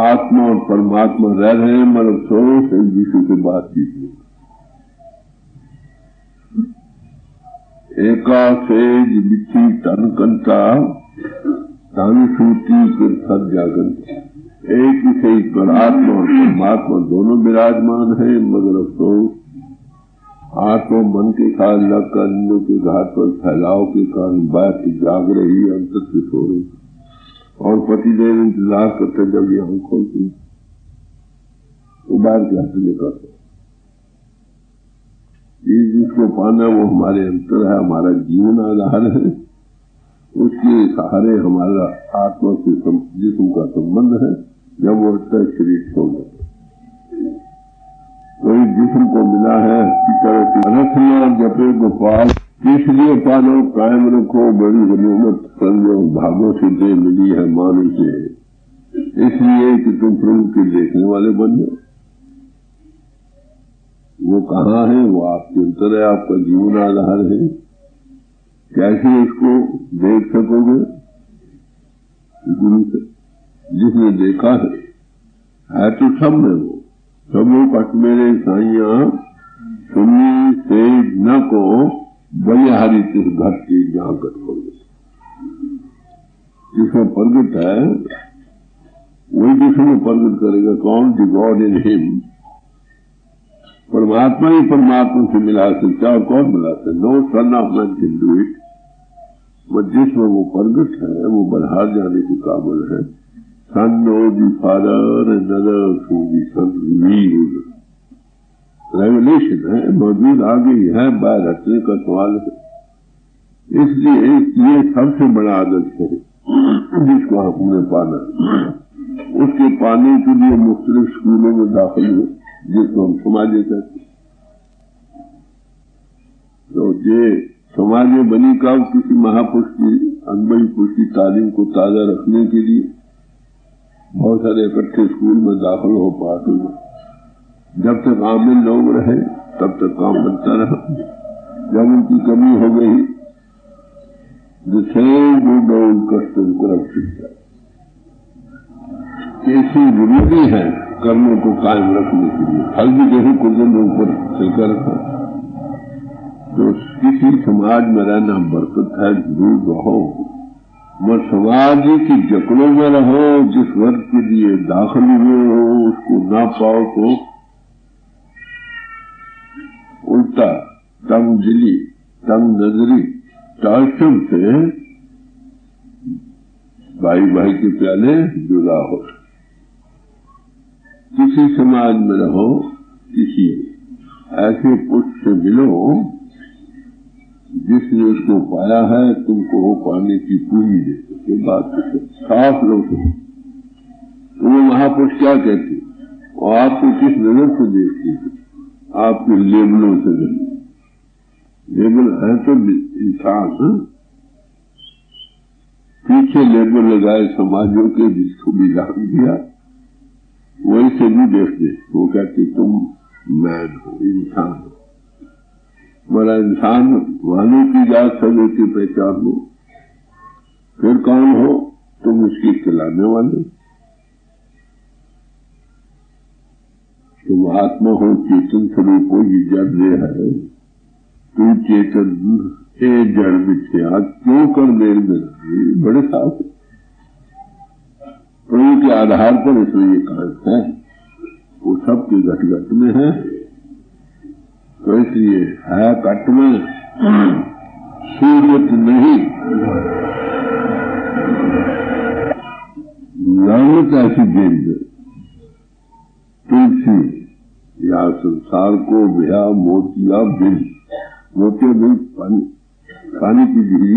आत्मा और परमात्मा रह रहे हैं, मगर अफसोस एक दूसरे की बात कीजिए। एका सेज बिछी तन कंता तन सूती फिर सद जागन। एक ही सेज पर आत्मा और परमात्मा दोनों विराजमान है, मगर अफसोस आत्मा मन के कारण लगकर अन्यों के घाट पर फैलाव के कारण बात जाग रही, अंतर से सो रही, और पतिदेव इंतजार करते जब ये आंख खोलती तो बाहर के हाथ लेकर जिसको पाना वो हमारे अंतर है, हमारा जीवन आधार है, उसके सहारे हमारा आत्मा से जिस्म का संबंध है। जब वो हटता शरीर छोड़ देता तो जिस्म को मिला है की तरह से रखना जपे गोपाल, इसलिए पालो कायम रखो बड़ी गनीमत समझो, भागों से दे मिली है मानो से, इसलिए कि तुम प्रभु के देखने वाले बन जाओ। वो कहाँ है? वो आपके अंतर है, आपका जीवन आधार है। कैसे उसको देख सकोगे? गुरु से जिसने देखा है तो सब में वो सबो पट मेरे साइया सुनी से न को बलिहारी तिस घट की जहां घट हो गए। जिसमें प्रगट है वही जिसमें प्रगट करेगा। कौन? The God in him. परमात्मा ही परमात्मा से मिला सकता, और कौन मिला सकता? No son of man can do it. जिसमें वो प्रगट है वो बलहार जाने के काबिल है। Son knows the Father and others who the Son revealed. Revelation है, मौजूद आ गई है, बाहर हटने का सवाल है। इसलिए ये सबसे बड़ा आदर्श है जिसको हमने पाना। उसके पाने के लिए मुख्तलिफ स्कूलों में दाखिल हुए, जिसको हम समाज कहते हैं। तो ये समाज में बनी का किसी महापुरुष की अनुभवी पुरुष की तालीम को ताजा रखने के लिए बहुत सारे इकट्ठे स्कूल में दाखिल हो पाते हैं। जब तक आमिल लोग रहे तब तक काम बनता रहा। जब उनकी कमी हो गई the same good old custom corrupted। कैसी जरूरी है कर्मों को कायम रखने के लिए, फल भी देखो कुछ ऊपर चलकर रखा। तो किसी समाज में रहना बरकत है, जरूर रहो। वो समाज की जकड़ों में रहो, जिस वर्ग के लिए दाखिल हुए हो उसको ना पाओ तो उल्टा तंग दिली तंग नजरी टाशम से भाई भाई के प्याले जुदा हो। किसी समाज में रहो, किसी ऐसे पुरुष से मिलो जिसने उसको पाया है, तुमको वो पाने की पूरी दे सके। बात साफ लोग तो वो महापुरुष क्या कहते और आपको किस नजर से देखते हैं? आपके लेबलों से देखते। लेबल है तो इंसान है? पीछे लेबल लगाए समाजों के जिसको भी जान दिया वही से भी देखते। वो कहते तुम मैन हो, इंसान हो। बड़ा इंसान वालों की जात सभी की पहचान हो। फिर कौन हो? तुम उसके खिलाने वाले। तुम आत्मा हो, चेतन स्वरूप हो, ये जड़ है। तू चेतन ए जड़ मिथ्या क्यों कर मेल में? बड़े साफ प्रभु के आधार पर इसमें ये कारण है, वो सबके घट घट में है। तो इसलिए है कट में सूरत नहीं, लानत ऐसी गेंद तुलसी या संसार को बिया मोतिया बिल। मोतिया बिल पानी की गिरी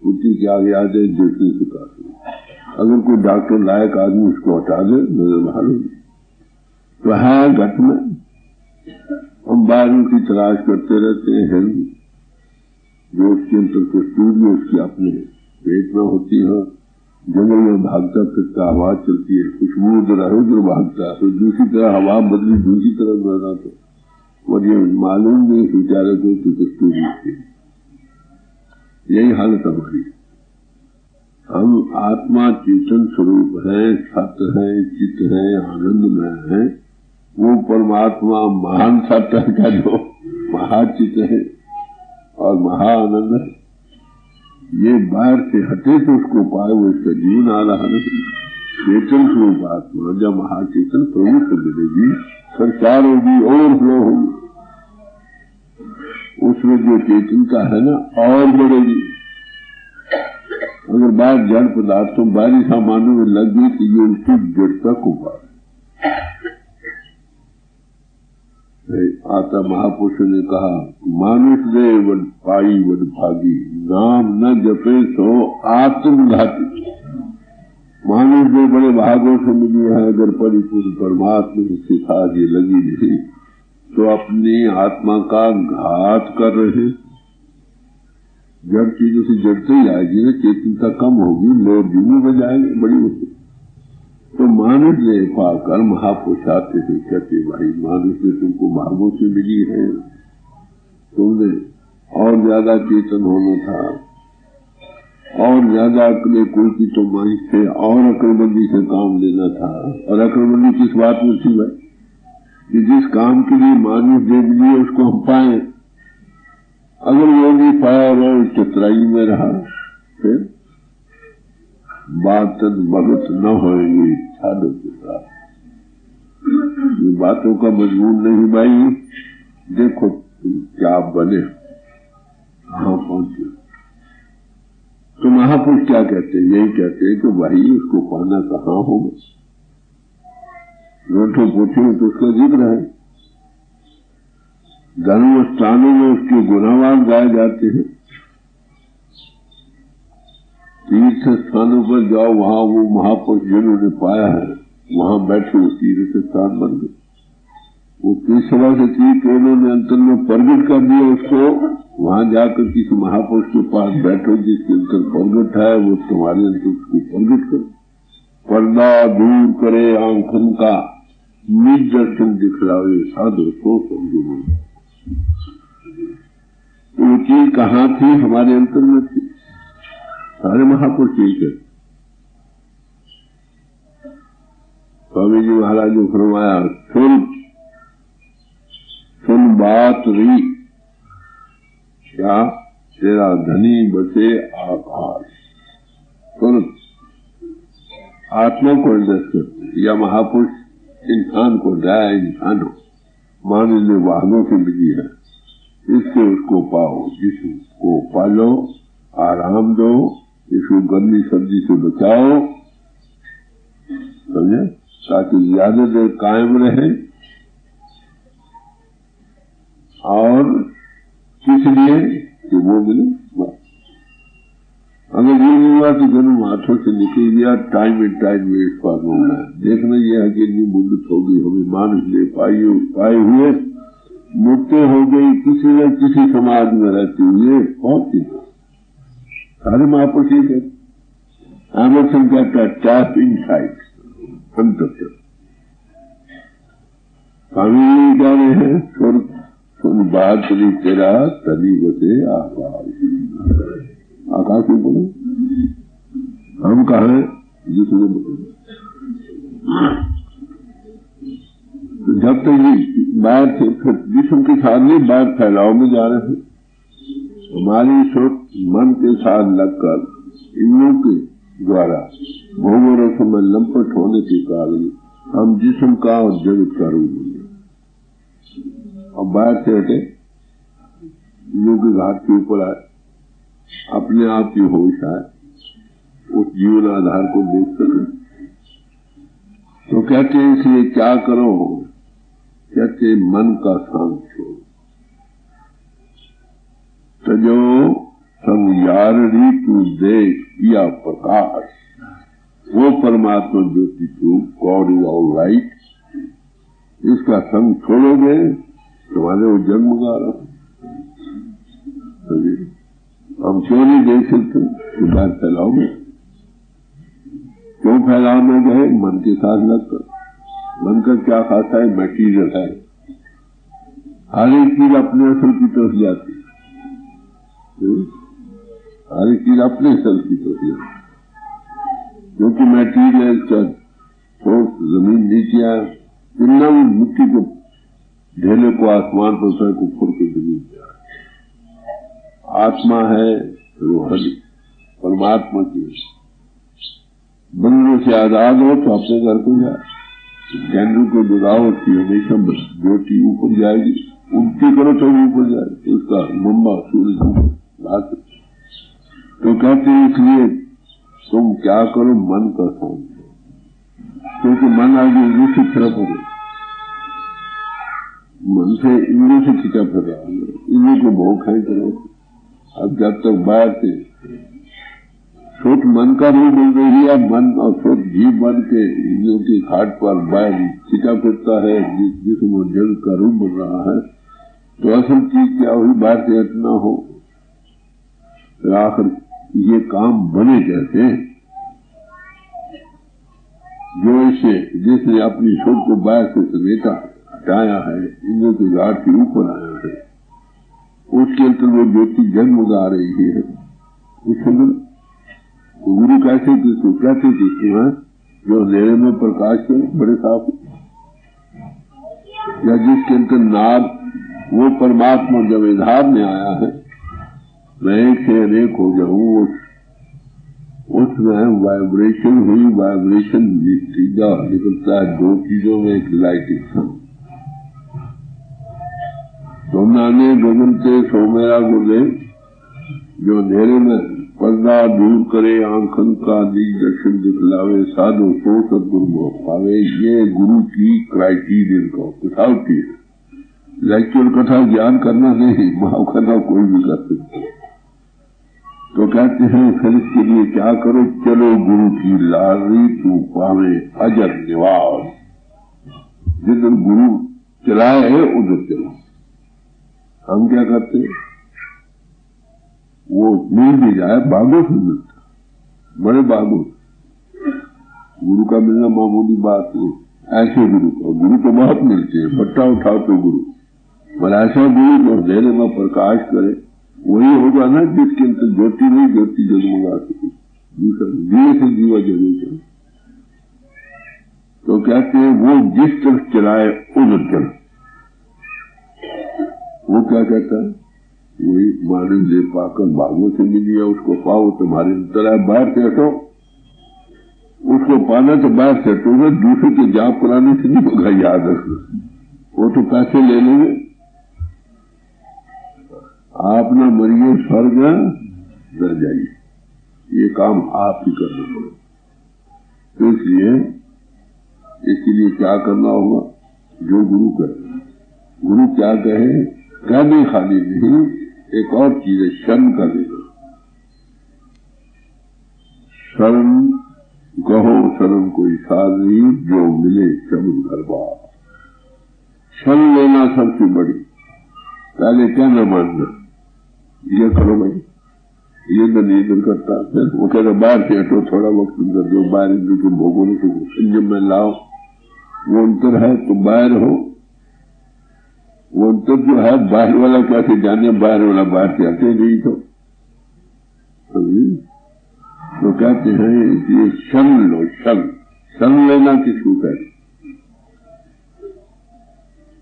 उसी के आगे आ जाए देखने से काफी। अगर कोई डॉक्टर लायक आदमी उसको हटा दे नजर मालूम। तो है घट में हम बाहर की तलाश करते रहते हैं। जो उसके अंतर कस्तूरी उसकी अपने पेट में होती है, जंगल में भागता फिरता आवाज चलती है, खुशबू उधर उधर भागता है, तो दूसरी तरह हवा बदली दूसरी तरफ बदला तो मुझे मालूम नहीं विचारों को कि कस्तूरी थे। यही हालत हमारी। हम आत्मा चेतन स्वरूप है, सत्य है, चित्त है, आनंदमय है। वो परमात्मा महान सत्य का जो महाचित्त है और महाआनंद है, ये बाहर से हटे तो उसको पाए, वो इसका जीवन आ रहा है। चेतन स्वरूप आत्मा जब महाचेतन प्रभु से मिलेगी, संचार होगी, ओवरफ्लो होगी, उसमें जो चेतनता है ना और बढ़ेगी। अगर बाहर जड़ पदार्थों बाहरी सामानों में लग गई तो ये उसकी जड़ता को पाए। आता महापुरुष ने कहा, मानुष दे वन पाई वन भागी, नाम न जपे सो आत्मघाती। मानुष दे बड़े भागों से मिली है, अगर परिपूर्ण परमात्मा के साथ ये लगी नहीं तो अपनी आत्मा का घात कर रहे। जब चीजों से जड़ते ही आएगी ना, चेतनता कम होगी, लोग जीवन में जाएंगे, बड़ी मुश्किल। तो मानुष ने पाकर महापुरुष आते थे, कहते भाई मानुष ने तुमको भागों से मिली है, तुमने और ज्यादा चेतन होना था, और ज्यादा अकले कोई की तो माई से और अकलमंदी से काम लेना था। और अकलमंदी किस बात में थी भाई, कि जिस काम के लिए मानुष दे दिए उसको हम पाए। अगर वो नहीं पाया और चतुराई में रहा, फिर बात भगत न होगी छाड़ो के साथ। ये बातों का मजबूर नहीं भाई। देखो तुम क्या बने, कहाँ पहुंचे। तो महापुरुष क्या कहते हैं, यही कहते हैं कि भाई उसको पाना कहाँ होगा। रोटो पोथी में तो उसका जिक्र है, धर्म स्थानों में उसके गुनावान गाए जाते हैं। तीर्थ स्थानों पर जाओ, वहां वो महापुरुष जिन्होंने पाया है वहां बैठे, वो तीर्थ स्थान बन गए। वो किस सभा से थी कि उन्होंने अंतर में प्रगट कर दिया उसको। वहां जाकर किसी महापुरुष के पास बैठो, जिसके अंतर प्रगट है वो तुम्हारे अंतर उसको प्रगट करे, पर्दा दूर करे, आंखों का निज दर्शन दिखलावे, साधो सो समझो। वो चीज कहाँ थी, हमारे अंतर में थी। सारे महापुरुष यही कहते। स्वामी जी महाराज ने फरमाया, सुन बात री, क्या तेरा धनी बसे आकाश। सुन, आत्मा को एडजस्ट करते, या महापुरुष इंसान को दया इंसान हो, मान लीजिए वाहनों से मिली है, इससे उसको पाओ, जिसको पालो, आराम दो, इसको गर्मी सर्दी से बचाओ, समझे, ताकि ज्यादा देर कायम रहे। और किस लिए कि वो मिले। अगर ये नहीं हुआ तो जन्म हाथों से निकल गया, टाइम एंड टाइम वेस्ट पर होना है। देखना यह है कि इतनी मुद्दत होगी, हमें मानुष ले पाए हुए मुक्ति हो गई, किसी न किसी समाज में रहती हुई बहुत चीज। सारे महापुरुष ही कहते, एमर्सन कहता है टैप इन साइड, अंतर स्वामी जा रहे हैं, सुन बात करी तेरा तनी बसे आकाश। आकाश में बोले, हम कहा जिसने जब तक ये बाहर से जिस्म के साथ नहीं बाहर फैलाव में जा रहे हैं, हमारी सोच मन के साथ लगकर इंद्रियों के द्वारा भोगों में लंपट होने के कारण हम जिस्म का और जगत का रूप बने। और बाहर से हटे, इंद्रियों के घाट के ऊपर आए, अपने आप की होश आए, उस जीवन आधार को देख सके। तो कहते हैं इसलिए क्या करो, कहते मन का संग छोड़ो, तजो संयारी तू देख किया प्रकाश, वो परमात्मा ज्योति तू, गॉड इज ऑल राइट, इसका संग छोड़ोगे तुम्हारे वो जन्म गा रहा। हम क्यों नहीं देख सकते कि बात फैलाओ में, क्यों फैलाव में गए, मन के साथ लगकर। मन का क्या खाता है, मटीरियल है, हर एक चीज अपने असल की तरफ जाती है, हर एक चीज अपने असल की तरफ जाती है, क्योंकि मैटीरियल का सोर्स जमीन नीचे आया, जितना भी मिट्टी को ढेले को आसमान पर सर को फुर के जमीन पे आया। आत्मा है रूहानी, परमात्मा की बंधनों से आजाद हो तो अपने घर को जाए, कैंडल को जगाओ उसकी हमेशा ज्योति ऊपर जाएगी, उल्टी करो तो ऊपर जाए, उसका मुंबा सूर्य बात। तो कहते हैं इसलिए तुम क्या करो, मन का काम, क्योंकि मन आगे इंद्रियों से खिला पड़े, मन से इंद्रियों से खिंचा फिर रहा है, इंद्रियों को भोग है करो। अब जब तक बाहर से सोच मन का रूप बन रही है, मन और सोच जीव बन के इंद्रियों की घाट पर बाहर खिंचा फिरता है, जिसमें जल का रूप बन रहा है, तो असल चीज क्या हुई, बाहर से हटना हो, आखिर ये काम बने कैसे, जो इसे जिसने अपनी सोच को बाहर से समेटा हटाया है, इंद्रियों की घाट के ऊपर आया है, उसके अंतर वो ज्योति जगमगा रही है। उसमें गुरु कैसे किसको कहते किसको है, जो अंधेरे में प्रकाश के बड़े साफ, या जिसके अंतर नाद वो परमात्मा जब इधार में आया है, मैं एक से अनेक हो जाऊं, उसमें वाइब्रेशन हुई, वाइब्रेशन सीधा निकलता है दो चीजों में, एक लाइटिंग सोमनाने गगनते सोमेरा गुले, जो अंधेरे में पर्दा दूर करे, आंखन का दिग दर्शन दिखलावे, साधो सो सदगुरु मोह पावे, ये गुरु की क्राइटेरियन का कथावती है। लेक्चर कथा ज्ञान करना नहीं, भाव करना कोई भी कर सकता है। तो कहते हैं फिर इसके लिए क्या करो, चलो गुरु की लारी तू पावे अजर निवास, जिधर गुरु चलाए है उधर चलो। हम क्या करते हैं, वो मिल भी जाए भागो से मिलता, बड़े भागो, गुरु का मिलना मामूली बात नहीं, ऐसे गुरु तो बहुत मिलते हैं, पट्टा उठाओ तो गुरु, पर ऐसा गुरु जो अंधेरे में प्रकाश करे, वही होगा ना जिसके अंदर ज्योति नहीं, ज्योति जगमगा सके, दूसरा दिए से जीवा जगेगा। तो कहते हैं वो जिस तरफ चलाए उधर चलो। वो क्या कहता है, वही मानव दे पाकर भागों से मिली है, उसको पाओ तुम्हारे अंदर है, बाहर से हटो, उसको पाना तो बाहर से हटोगे, दूसरे के जाप कराने से नहीं होगा, याद रखना। वो तो पैसे ले लेंगे, आप ना मरिए स्वर्ग न जाइए, ये काम आप ही करना पड़ेगा। तो इसलिए क्या करना होगा, जो गुरु कहे, गुरु क्या कहे, कहने खाली नहीं, एक और चीज है शरण का लेना। शरण कहो शरण कोई साध नहीं, जो मिले शब्द दरबार। शरण लेना सबसे बड़ी, पहले क्या न मानना, ये करो भाई, ये तो नहीं करता, फिर वो कहता बाहर से हटो, थोड़ा वक्त अंदर दो, बाहर इंद्र के भोगों को संयम में लाओ, वो अंतर है तो बाहर हो, वो अंतर जो है बाहर वाला कैसे जाने, बाहर वाला बाहर से आते नहीं तो कहते हैं ये शरण लो, शरण लेना किसको कहते,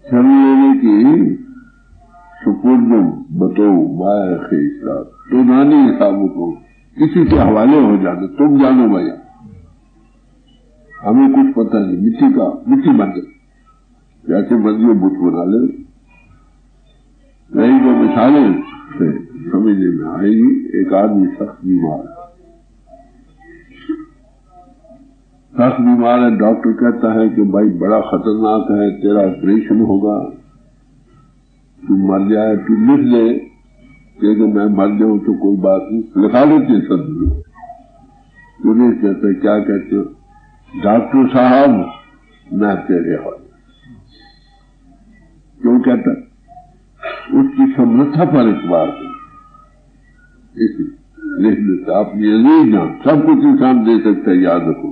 शरण लेने की सुपुर्द बतो बाय खेसा, तो नानी हिसाब को किसी के हवाले हो जाना, तुम जानो भैया, हमें कुछ पता नहीं, मिट्टी बन गई, जैसे मंदिर बुत बना ले, नहीं जो मिसालें से समझने में आएगी। एक आदमी सख्त बीमार है, डॉक्टर कहता है कि भाई बड़ा खतरनाक है, तेरा ऑपरेशन होगा, तू मर जाए, तू लिख ले कि मैं मर जाऊं तो कोई बात नहीं, लिखा लेते सब तू नहीं कहते, क्या कहते हो डॉक्टर साहब मैं तेरे हाल, क्यों कहता, उसकी समर्था पर इतबार हो, इसलिए लिख देता। अपनी अजीज जान, सब कुछ इंसान दे सकता है, याद रखो,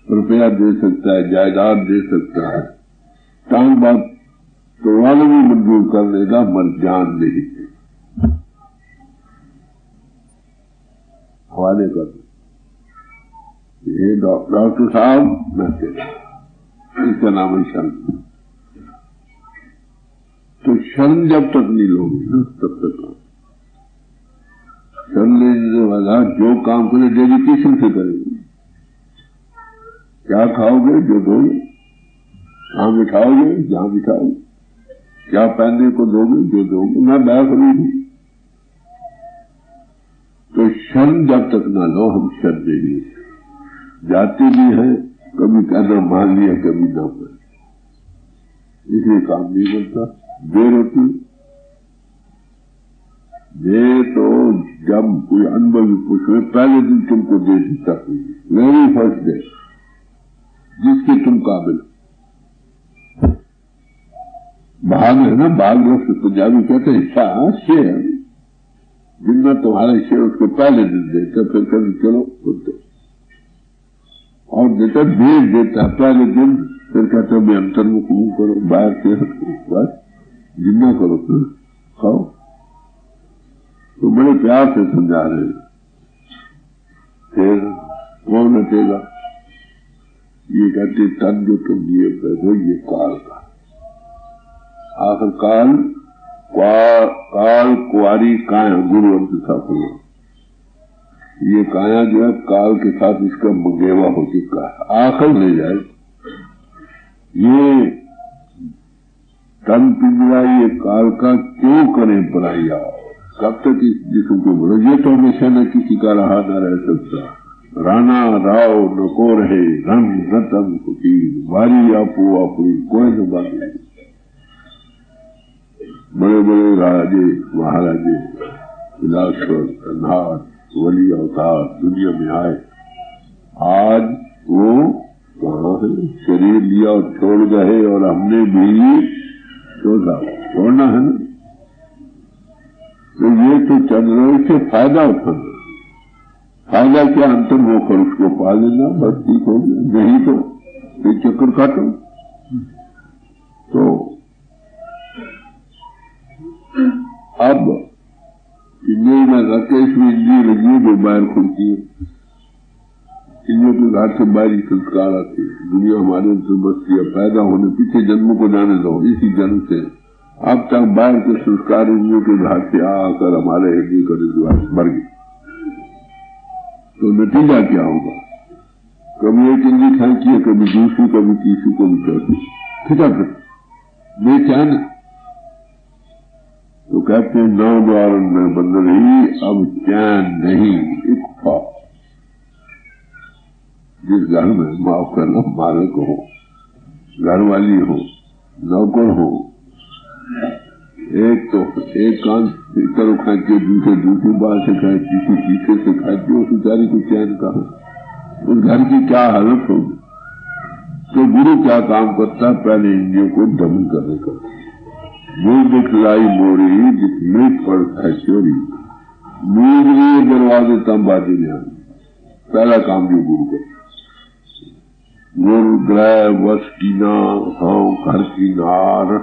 रुपया दे सकता है, जायदाद दे सकता है, टांग बात तो वाले भी मंजूर कर लेगा, मर जान नहीं हवाले कर दो। ये डॉक्टर साहब मैं तेरा, इसका नाम है शरण। तो शरण जब तक नहीं लोगे ना तब तक शरण लेने वाला जो काम करे डेडिकेशन से करेगा। क्या खाओगे जो दोगे, कहाँ बिठाओगे जहां बिठाओगे, क्या पहनने को दोगे जो दोगे, मैं बैग खरीदूं। तो शरण जब तक ना लो हम शरण नहीं जाते भी हैं, कभी कहना मान लिया कभी ना मान, इसलिए काम नहीं बनता, देर होती। ये तो जब कोई अनुभवी पूछे पहले दिन तुमको दे देता, वेरी फर्स्ट डे जिसके तुम काबिल। भाग है ना, भाग दोस्त पंजाबी कहते हैं शेर, जितना तुम्हारा शेर उसको पहले दिन देता, फिर कभी चलो बोलते और देता, भेज देता पहले दिन, फिर कहते मैं अंतर्मुख करो, बाहर से बस जितना करो फिर खाओ। तो बड़े प्यार से समझा रहे हैं। फिर कौन हटेगा? ये कहते तन जो तुम दिए पैदो ये काल का आखिर काल कुआरी काया, गुरु अंत साफल। ये काया जो है काल के साथ इसका मंगेवा हो चुका है, आखिर ले जाए। ये तन पिंजरा ये काल का क्यों करें पराया, कब तक इस जिसम को बोलो, ये तो हमेशा न किसी का रहा न रह सकता। राना राव न को रहे रंग न तंग फकीर, वारी आपो अपनी कोई न बात नहीं। बड़े बड़े राजे महाराजे विलासवर कन्हार वली अवतार दुनिया में आए, आज वो कहाँ है? शरीर लिया और छोड़ गए, और हमने भी छोड़ना है ना। तो ये तो चल रहे से फायदा उठाना, फायदा क्या अंतर होकर उसको पा लेना, बस ठीक हो गया। नहीं तो एक चक्कर काटो। तो अब इंद्रियों में राकेश में इंद्रिय लगी है जो बाहर खुलती है, इंद्रियों के घर से बाहरी संस्कार आते हैं। दुनिया हमारे अंदर बसती है, पैदा होने पीछे जन्मों को जाने दो, इसी जन्म से अब तक बाहर के संस्कार इंद्रियों के घर से आकर हमारे हृदय का विश्वास मर गए। तो नतीजा क्या होगा? कभी एक इंद्री फेंकी है, कभी दूसरी, कभी तीसरी, कभी चौथी, खिंचा फिर बेचैन। तो कहते हैं 9 द्वार में बंद रही, अब चैन नहीं। इक्फा जिस घर में माफ करना मालिक हो, घर वाली हो, नौकर हो, एक तो एक कान तरफ खाते, दूसरी बात से खाए, तीसरे से खाते, उस बेचारी को चैन कहा, उस घर की क्या हालत होगी? तो गुरु क्या काम करता है? पहले इंद्रियों को दमन करने का। वो दिखलाई मोरी जिसमें पड़ता है चोरी, मूल दरवाजे तंबाजी ने पहला काम जो गुरु का। गुरु ग्रह वश की ना हाँ घर की नार,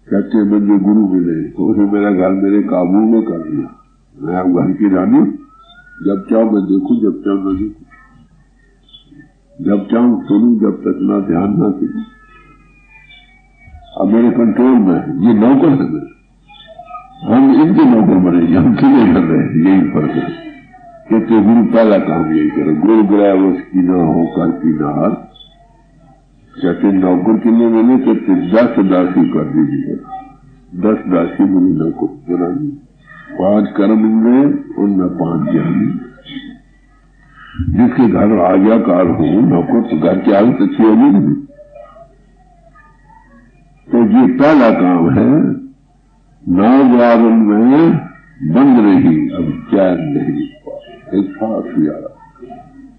कहते मुझे गुरु मिले तो उसे मेरा घर मेरे काबू में कर दिया। मैं अब घर की रानी, जब चाहूं मैं देखूं, जब चाहूं न देखूं, जब चाहूं सुनूं, जब तक ना ध्यान ना सुनूं। अब मेरे कंट्रोल में है, ये नौकर है मेरे, हम इनके नौकर बने, हम किले कर रहे हैं, यही फर्क है। कहते गुरु पहला काम यही करो, गुरु ग्रह उसकी ना हो कर की नार। कहते नौकर के लिए मैंने कहते 10 दासी कर दीजिए, 10 दासी मेरी नौकर बना दी। 5 कर्म इंद्रिय, उनमें 5 ज्ञानी। जिसके घर आज्ञाकार हो नौकर, तो घर की हालत अच्छी होगी नहीं। तो ये पहला काम है। 9 द्वार में बंद रही, अब चैन नहीं। एक खास यारा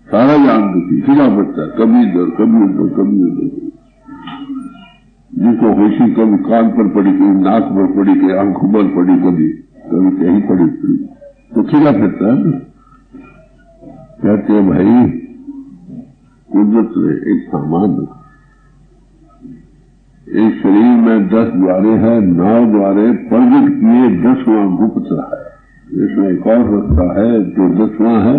सारा जान दुखी फिरा पड़ता है, कभी इधर कभी उधर कभी उधर। जिसको होशी कभी कान पर पड़ी, कभी नाक पर पड़ी, कभी आंखों पर पड़ी, कभी कहीं पड़ी, तो खिला फिरता है। कहते हैं भाई कुदरत ने एक सामान रखा, इस शरीर में 10 द्वारे हैं, 9 द्वारे प्रकट किए, 10वां गुप्त है। इसमें एक और रास्ता है जो 10वां है,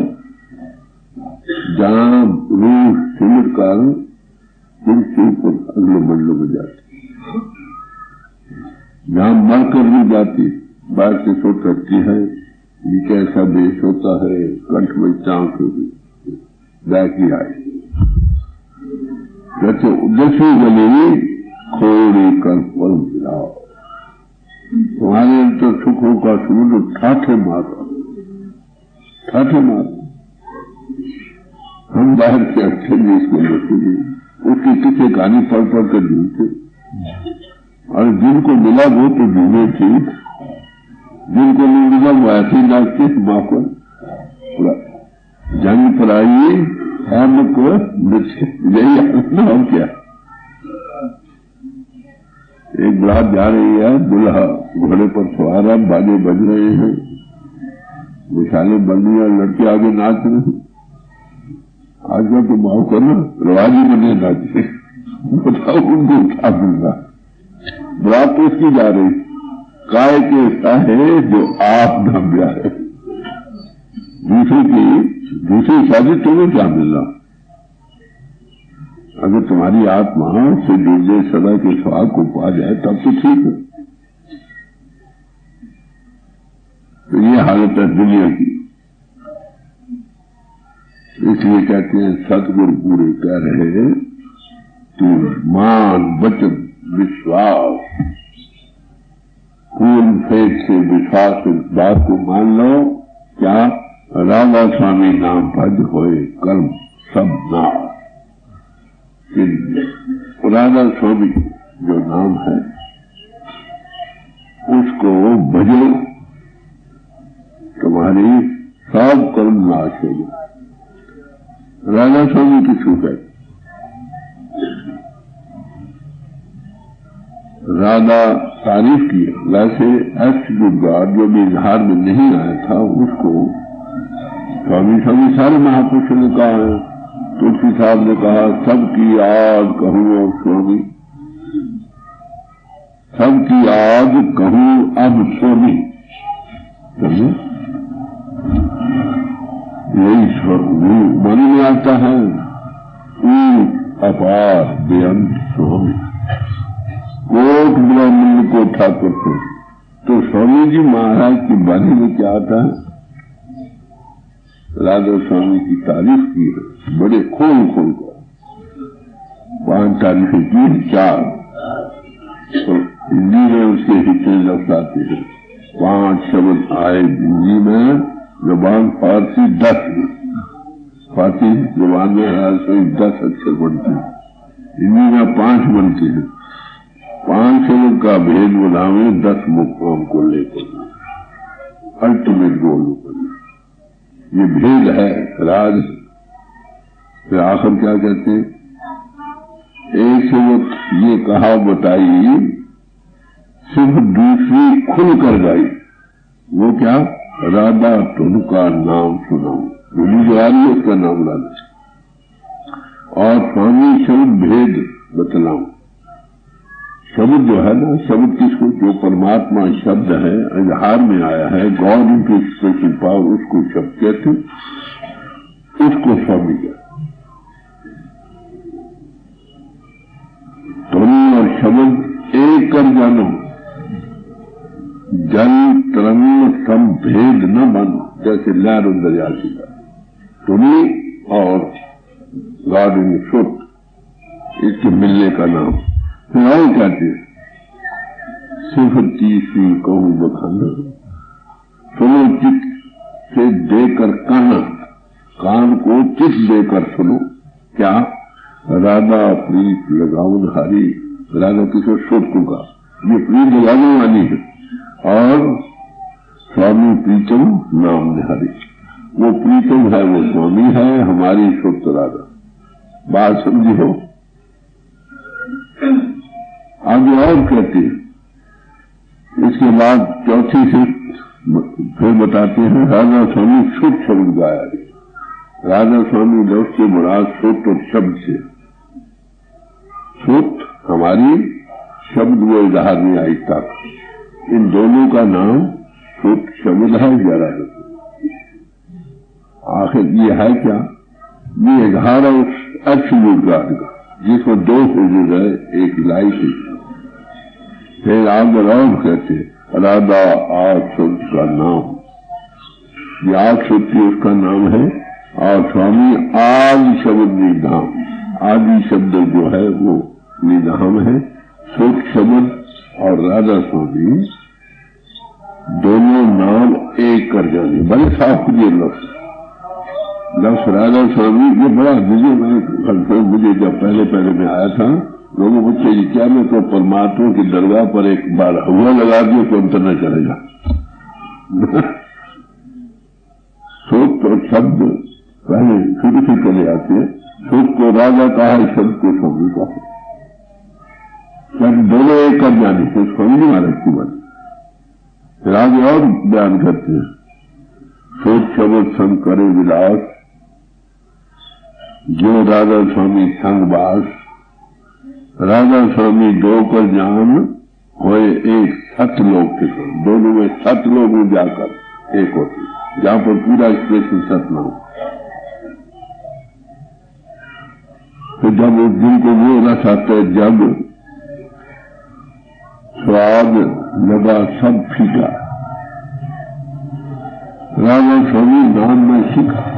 जहां रूह सिमट कर तुलसी को अगले मंडलों में जाती, जहां मरकर भी जाती, बाहर से सोच रखती है, ये कैसा देश होता है, कंठ में चांक बैठी आई। कहते 10वीं गली खोड़ी कर पल मिलाओ, तुम्हारे अंतर सुखों का समुद्र ठाठे मारो, ठाठे मारो। हम बाहर से अच्छे भी इसको लेते भी, उसकी किसी कहानी पढ़ पढ़ कर झूठे, और जिनको मिला वो तो झूठे थे, जिनको नहीं मिला वो ऐसे नाचते माफर जंग पर आइए हम को यही नाम क्या। एक बारात जा रही है, दुल्हा घोड़े पर सवार है, बाजे बज रहे हैं, मिसालें बन रही है, लड़के आगे नाच रहे हैं। आजकल तो माफ करना रवाजी बने नाचे, बताओ उनको क्या मिल रहा। बारात तो इसकी जा रही, काय के ऐसा है जो आप न ब्याह है, दूसरी शादी तुम्हें क्या मिल रहा। अगर तुम्हारी आत्मा से जुड़े सदा के स्वाद को पा जाए तब तो ठीक है। तो ये हालत है दुनिया की। इसलिए कहते हैं सतगुरु पूरे कह रहे तू मान वचन विश्वास, पूर्ण फेद से विश्वास इस बात को मान लो, क्या राधा स्वामी नाम पद होए कर्म सब नाम। राधा स्वामी जो नाम है उसको भजो, तुम्हारी सब कर्म नाश हो जाए। राधा स्वामी किसको कहते? राधा तारीफ की, वैसे एब्सोल्यूट जो भी इजहार में नहीं आया था उसको स्वामी स्वामी सारे महापुरुषों ने कहा है। तुलसी साहब ने कहा सबकी आद कहूँ अब स्वामी, सबकी आद कहूँ अब स्वामी। यही मन में आता है अपार बेअंत स्वामी, कोट ब्राह्मण को ठाकुर को। तो स्वामी जी महाराज की बानी में क्या आता है? राधा स्वामी की तारीफ की है, बड़े खोल खोल कर 5 तारीफें की, 4 तो हिंदी में उसके हिस्से लफ्ज आते हैं। 5 शब्द आए हिंदी में, जबान फारसी 10 में, फारसी जबान में 10 अक्षर बनते हैं, हिंदी में 5 बनते हैं। 5 शब्द का भेद बनावे 10 मुकाम को लेकर अल्टीमेट गोल पर, ये भेद है राज। फिर आखिर क्या कहते हैं? एक शब्द ये कहा बताई, सिर्फ दूसरी खुल कर गाई, वो क्या? राधा तुमका नाम सुनाऊं, भूली जो आ रही है उसका नाम राधा। और स्वामी शब्द भेद बतलाऊं। शब्द जो है ना, शब्द किसको? जो परमात्मा शब्द है, इजहार में आया है, गॉड इनटू स्पेशल पावर, उसको शब्द कहते, उसको स्वामी कहते। ध्वनि और शब्द एक कर जानो, जल तरंग संभेद न बन, जैसे लहर दरिया का। ध्वनि और गॉड इन शुद्ध, इसके मिलने का नाम। फिर और कहते सिर्फ तीसरी कहूं बखाना, सुनो चित से देकर काना, कान को चित देकर सुनो। क्या? राधा प्रीत लगाउन हारी, राधा किशोर शोध को का ये प्रीत लगाने वाली है, और स्वामी प्रीतम नाम निहारी, वो प्रीतम है, वो स्वामी है, हमारी शुद्ध राधा। बात समझी हो? आगे और कहते हैं, इसके बाद चौथी से फिर बताते हैं राधा स्वामी शुद्ध शब्द गाया। राधा स्वामी लफ्ज से मुराद शुद्ध और शब्द से। शुद्ध हमारी शब्द वो इजहार में आई तक, इन दोनों का नाम शुद्ध शब्द है जरा। आखिर ये है क्या? ये इजहार है उस एब्सोल्यूट गॉड का जिसमें दो फेजेज है, एक इलाही से। फिर आगे और कहते राधा आग शुद्ध का नाम, ये आग शुद्धि उसका नाम है। और स्वामी आदि शब्द निधाम, आदि शब्द जो है वो निधाम है। शुद्ध शब्द और राधा स्वामी दोनों नाम एक कर जाने, बड़े साफ ये लफ्ज राधा स्वामी। ये बड़ा मुझे जब पहले में आया था, लोगों को चाहिए क्या मैं तो परमात्मा की दरगाह पर एक बार हुआ लगा दिए तो अंतर न चलेगा। शुद्ध और शब्द पहले शुरू से चले आते हैं। शुद्ध को राजा कहा है, शब्द को स्वामी कहा। शब्द दोनों एक कर जाने से स्वामी महाराज की बात। फिर आगे और बयान करते हैं, शुद्ध शब्द संग करे विलास, जो राधा स्वामी संगवास। राधा स्वामी दो कर जान होए एक, सतलोक के संग। दोनों में सतलोक में जाकर एक होती, जहां पर पूरा एक्सप्रेशन सत ना हो। तो जब उस दिन को वो रस आता है जब स्वाद लगा सब फीका, राधा स्वामी नाम में सीखा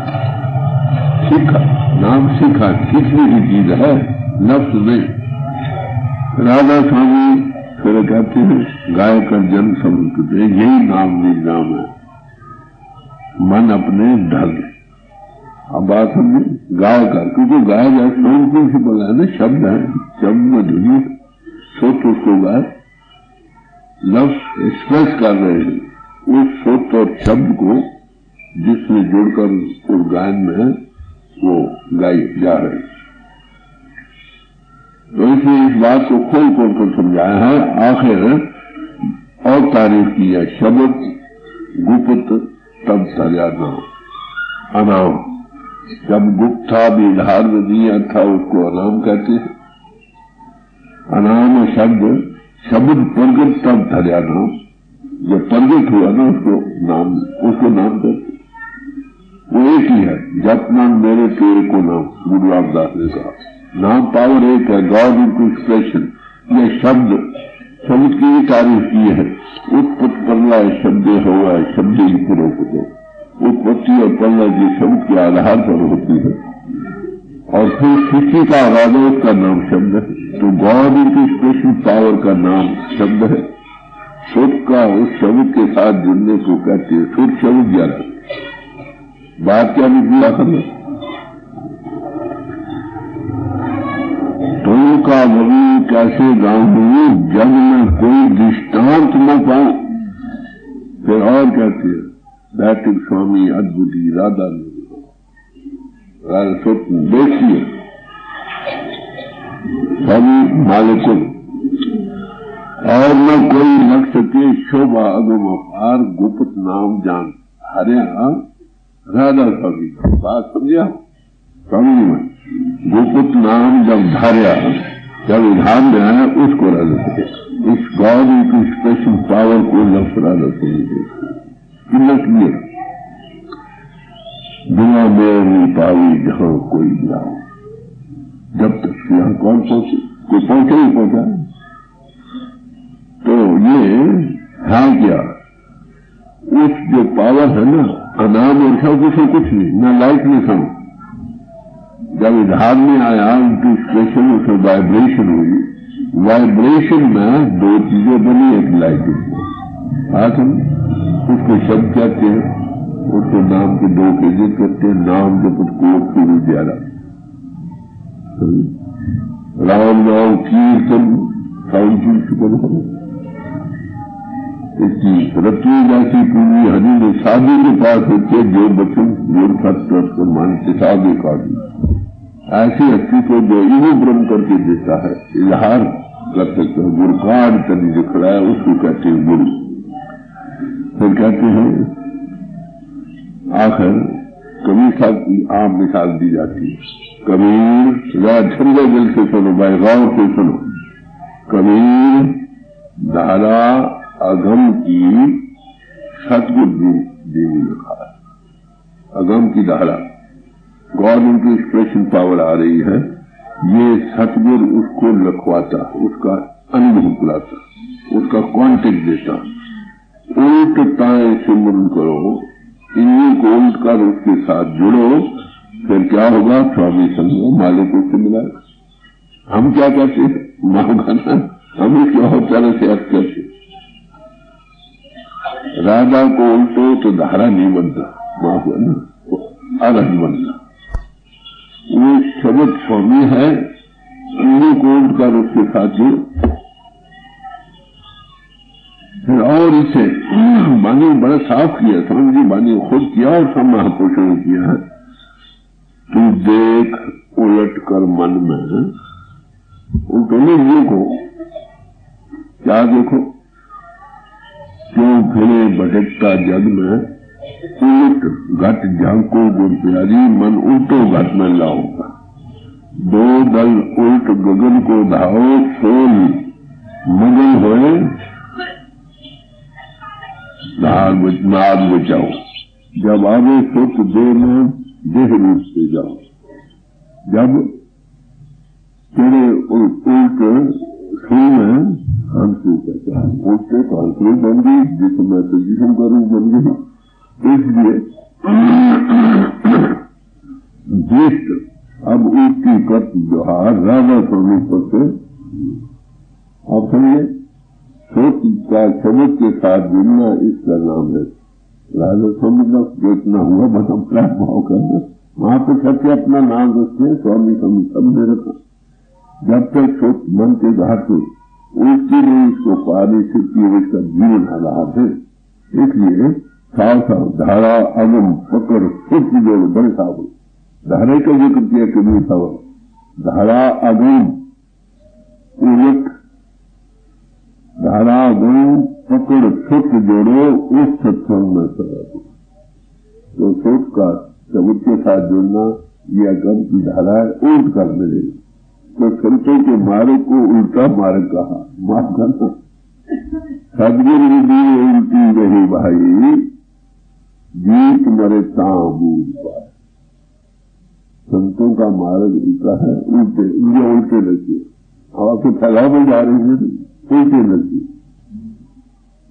नाम सीखा, कितनी की चीज है, लफ्ज नहीं। राधा स्वामी फिर कहते हैं गाय कर जन समझते, यही नाम निजाम है, मन अपने ढल। अब बात समझे, गाय कर, क्योंकि गाय जाए स्वयं प्रिंसिपल है ना, शब्द है, शब्द में धुनी सोच उसको गाय लफ्ज एक्सप्रेस कर रहे हैं। उस सोच और शब्द को जिसमें जुड़कर उस गायन में वो गाई जा रहे हैं। तो इसलिए इस बात को खोल कर समझाया है। आखिर और तारीफ की है, शब्द गुप्त तब सरियादा अनाम। जब गुप्त था भी इजहार में दिया था उसको अनाम कहते हैं। अनाम शब्द प्रगट तब सरियादा, जब प्रगट हुआ ना उसको नाम कहते। वो एक ही है, जपना मेरे तेरे को नाम, गुरु रामदास ने कहा। नाम पावर एक है, गॉड इनटू एक्सप्रेशन। ये शब्द की भी तारीफ की है। उत्पत्ति पल्ला शब्द हुआ है, शब्द ही पुरोपतो। उत्पत्ति और पल्ला जी शब्द के आधार पर होती है, और फिर सृष्टि का राजा उसका नाम शब्द है। तो गॉड इनटू एक्सप्रेशन पावर का नाम शब्द है। शुद्ध का उस शब्द के साथ जुड़ने को कहते हैं शुद्ध शब्द ज्ञान। बात क्या निकला करना, तो का वही कैसे गाऊं जब मैं कोई दृष्टांत न पाऊं। फिर और कहते हैं बैठक स्वामी अद्भुती राधा देखिए स्वामी मालिकुल, और न कोई लग सके शोभा अगम अपार गुप्त नाम जान। हरिया राधा स्वामी बात समझा, स्वामी में गुप्त नाम जब धार्या, जब ध्यान में आया उसको राधा सके। इस गॉड की स्पेशल पावर को लफ्ज राधा स्वामी किल्लत बिना मेरे नहीं पाई जहां कोई जाओ। जब तक यहां कौन पहुंचे, कोई पहुंचे ही पहुंचा। तो ये है क्या, उस जो पावर है ना, अनाम और शब्द से कुछ नहीं, न लाइट नहीं समझ। जब इधार में आया उनकी स्पेशल उसमें वाइब्रेशन हुई, वाइब्रेशन में दो चीजें बनी, एक लाइट। आज हम उसको शब्द कहते हैं, उसको नाम के दो फेजेज करते हैं। नाम के कुछ कोट की भी ज्यादा राम नाम कीर्तन साउंड प्रिंसिपल है। इसकी रत्नी जैसी पूरी हनी ने शादी के पास होते जो बच्चों जोड़ सत्य मानते शादी का ऐसी हस्ती को जो इन्हें ब्रह्म करके देता है, इजहार कर सकते हैं। गुरकांड करने जो खड़ा है उसको कहते हैं गुरु। फिर कहते हैं आखिर कबीर साहब की आम मिसाल दी जाती है। कबीर जरा ठंडे दिल से सुनो भाई, गौर से सुनो। कबीर धारा अगम की सतगुरु देवी लिखा है। अगम की धारा गॉड इनकी एक्सप्रेशन पावर आ रही है, ये सतगुरु उसको लिखवाता, उसका अनुभव कराता, उसका कॉन्टेक्ट देता। उल्ट ताए सिमरन करो, इन्हीं को उल्ट कर उसके साथ जुड़ो, फिर क्या होगा? स्वामी संग मालिक उससे मिलाएगा। हम क्या करते हैं? महागाना हम इसके और तरह से अर्थ करते। राधा को उल्टो तो धारा नहीं बनता, महागाना अलग बनता। वो शब्द स्वामी है, इन्हीं को उल्ट कर उसके साथ जुड़। फिर और इसे बानी बड़ा साफ किया, स्वामी जी बानी खुद किया और सब महापुरुषों ने किया है। तू देख उलट कर मन में, उल्टने देखो, क्या देखो? क्यों फिरे भटकता जग में, उलट घट झांको गुर प्यारी, मन उल्टो घट में लाओगा। दो दल उल्ट गगन को धाओ, सोल मगन होए नाद बचाओ। जब आवे सुख दे में देह रूप से जाओ। जब तेरे उल्ट सुन में हंसू पहचान, उल्टे तो हंसू बन गई, जिसमें तो जिसम का रूप बन गई। इसलिए ज्येष्ठ अब उसकी कट जोहार राधा स्वामी पर से आप समझे, सोच का शब्द के साथ जुड़ना, इसका नाम है राधा स्वामी का देखना हुआ। बस अपना भाव करना, वहां पर सबके अपना नाम रखते, स्वामी स्वामी सबने रखा। जब तक सोच मन के घाट उसके लिए इसको पाने से इसका जीवन आधार है। इसलिए साफ धारा अगम पकड़ सुख जोड़ बड़े साफ धारा का जिक्र किया कभी साफ धारा अगम उलट धारा अगम पकड़ सुख जोड़ो, उस सत्संग में सदा। तो सोच का शब्द के साथ जुड़ना, ये अगम की धारा है, उल्ट कर मिलेगी। तो संतों के मार्ग को उल्टा मार्ग कहा, माफ करना। सदगुरु विधि उल्टी रही भाई, जीत मरे ताबूद पाए। संतों का मार्ग उल्टा है, उल्टे ये उल्टे लगे, हवा के फैलाव में जा रही है, उल्टे लगे।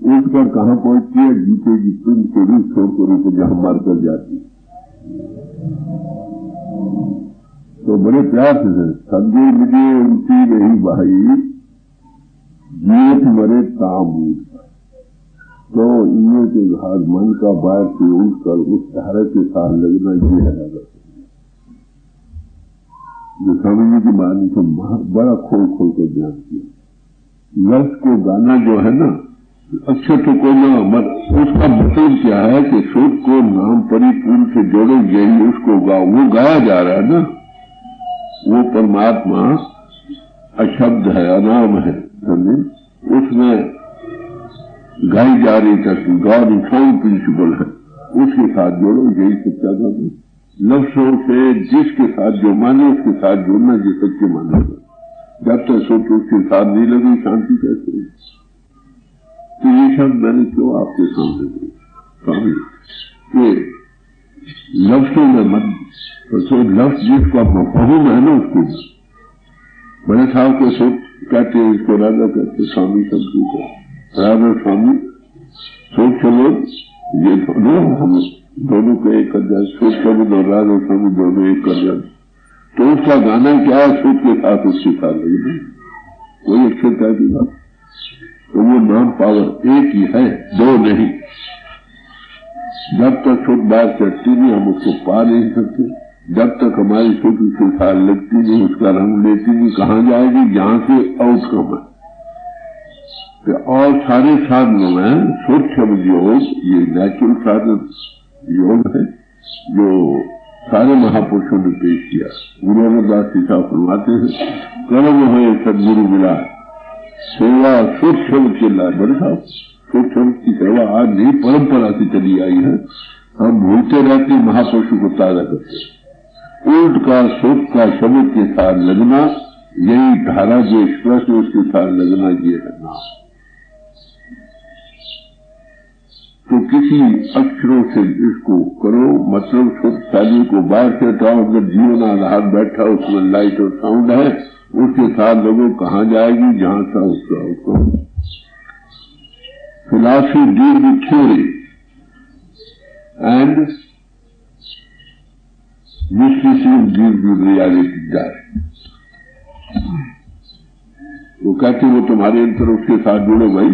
उल्ट कर कहां पहुंचती है? जीते की तुम के रूप छोड़कर ऊपर जहां मार कर जाती है। तो बड़े प्यार से सदगुरु विधि उल्टी रही भाई, जीत मरे ताबूद। तो इन्हें के घाट मन का बाहर से उठ कर उस धारा के साथ लगना, ये है राधा। जो स्वामी जी की बानी से बड़ा खोल खोल कर ध्यान किया। लफ्ज को गाना जो है ना, अच्छा तो कोई ना मत, उसका मतलब क्या है कि सुख को नाम परिपूर्ण से जोड़ो, यही उसको गाओ। वो गाया जा रहा है ना, वो परमात्मा अशब्द है, अनाम है, समझे? उसमें गाई जा रही करती गॉड इनफॉर्म प्रिंसिपल है, उसके साथ जोड़ो, यही सच्चा गाना। लफ्जों से जिसके साथ जो माने उसके साथ जोड़ना, ये सच्चे मानेगा। जब तक सोच उसके साथ नहीं लगी, शांति कैसे हो? तो ये शब्द मैंने क्यों आपके सामने दिए? स्वामी ये लफ्जों में मत तो लफ्ज जिसका मफहूम है ना, उसको बड़े साहब को सोच कहते हैं, इसको राधा कहते, स्वामी शब्द को राधा स्वामी सोच चलो, ये दोनों हम दोनों को एक कर जाए, सोच शब्द और राधा स्वामी दोनों एक कर जाए। तो उसका गाना क्या है? सोच के साथ उसके साथ लगे, वही अक्षर का भी बात। तो वो नाम पावर एक ही है, दो नहीं। जब तक सोच बात चढ़ती नहीं, हम उसको पा नहीं सकते। जब तक हमारी सोच उसके साथ लगती नहीं, उसका रंग लेती नहीं, कहाँ जाएगी? जहां से आउटकम है। और सारे साधनों में सोच शब्द योग ये नेचुरल साधन योग है, जो सारे महापुरुषों ने पेश किया। गुरु अमरदास जी साहब फरमाते हैं, कर्म हुए सदगुरु मिला, सेवा सोच शब्द के लाए। बड़े साहब सोच शब्द की सेवा आज नहीं, परंपरा से चली आई है। हम भूलते रहते, महापुरुषों को ताजा करते। उल्ट का सोच का शब्द के साथ लगना, यही धारा जो एक्सप्रेस है उसके साथ लगना ये है ना। तो किसी अक्षरों से इसको करो, मतलब शब्दशाली को बाहर से हटाओ। अगर जीवन आधार बैठा उसमें लाइट और साउंड है, उसके साथ लोगों कहाँ जाएगी, जहां था उसका हुक्म। Philosophy deal with theory and mysticism deal with reality direct. वो कहते वो तुम्हारे अंतर उसके साथ जुड़ो भाई,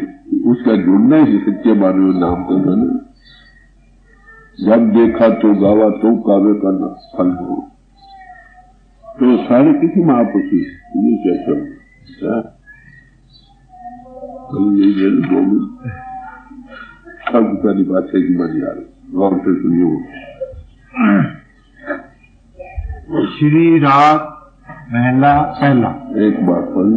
उसका जुड़ना ही सच्चे बारे में नाम का धन। जब देखा तो गावा तो काव्य का फल हो। तो सारे किसी महापुरुषी ये कैसा सब सारी बात है कि मजा आ रही गौर से सुनिए। श्री राग महला पहला। एक बार पढ़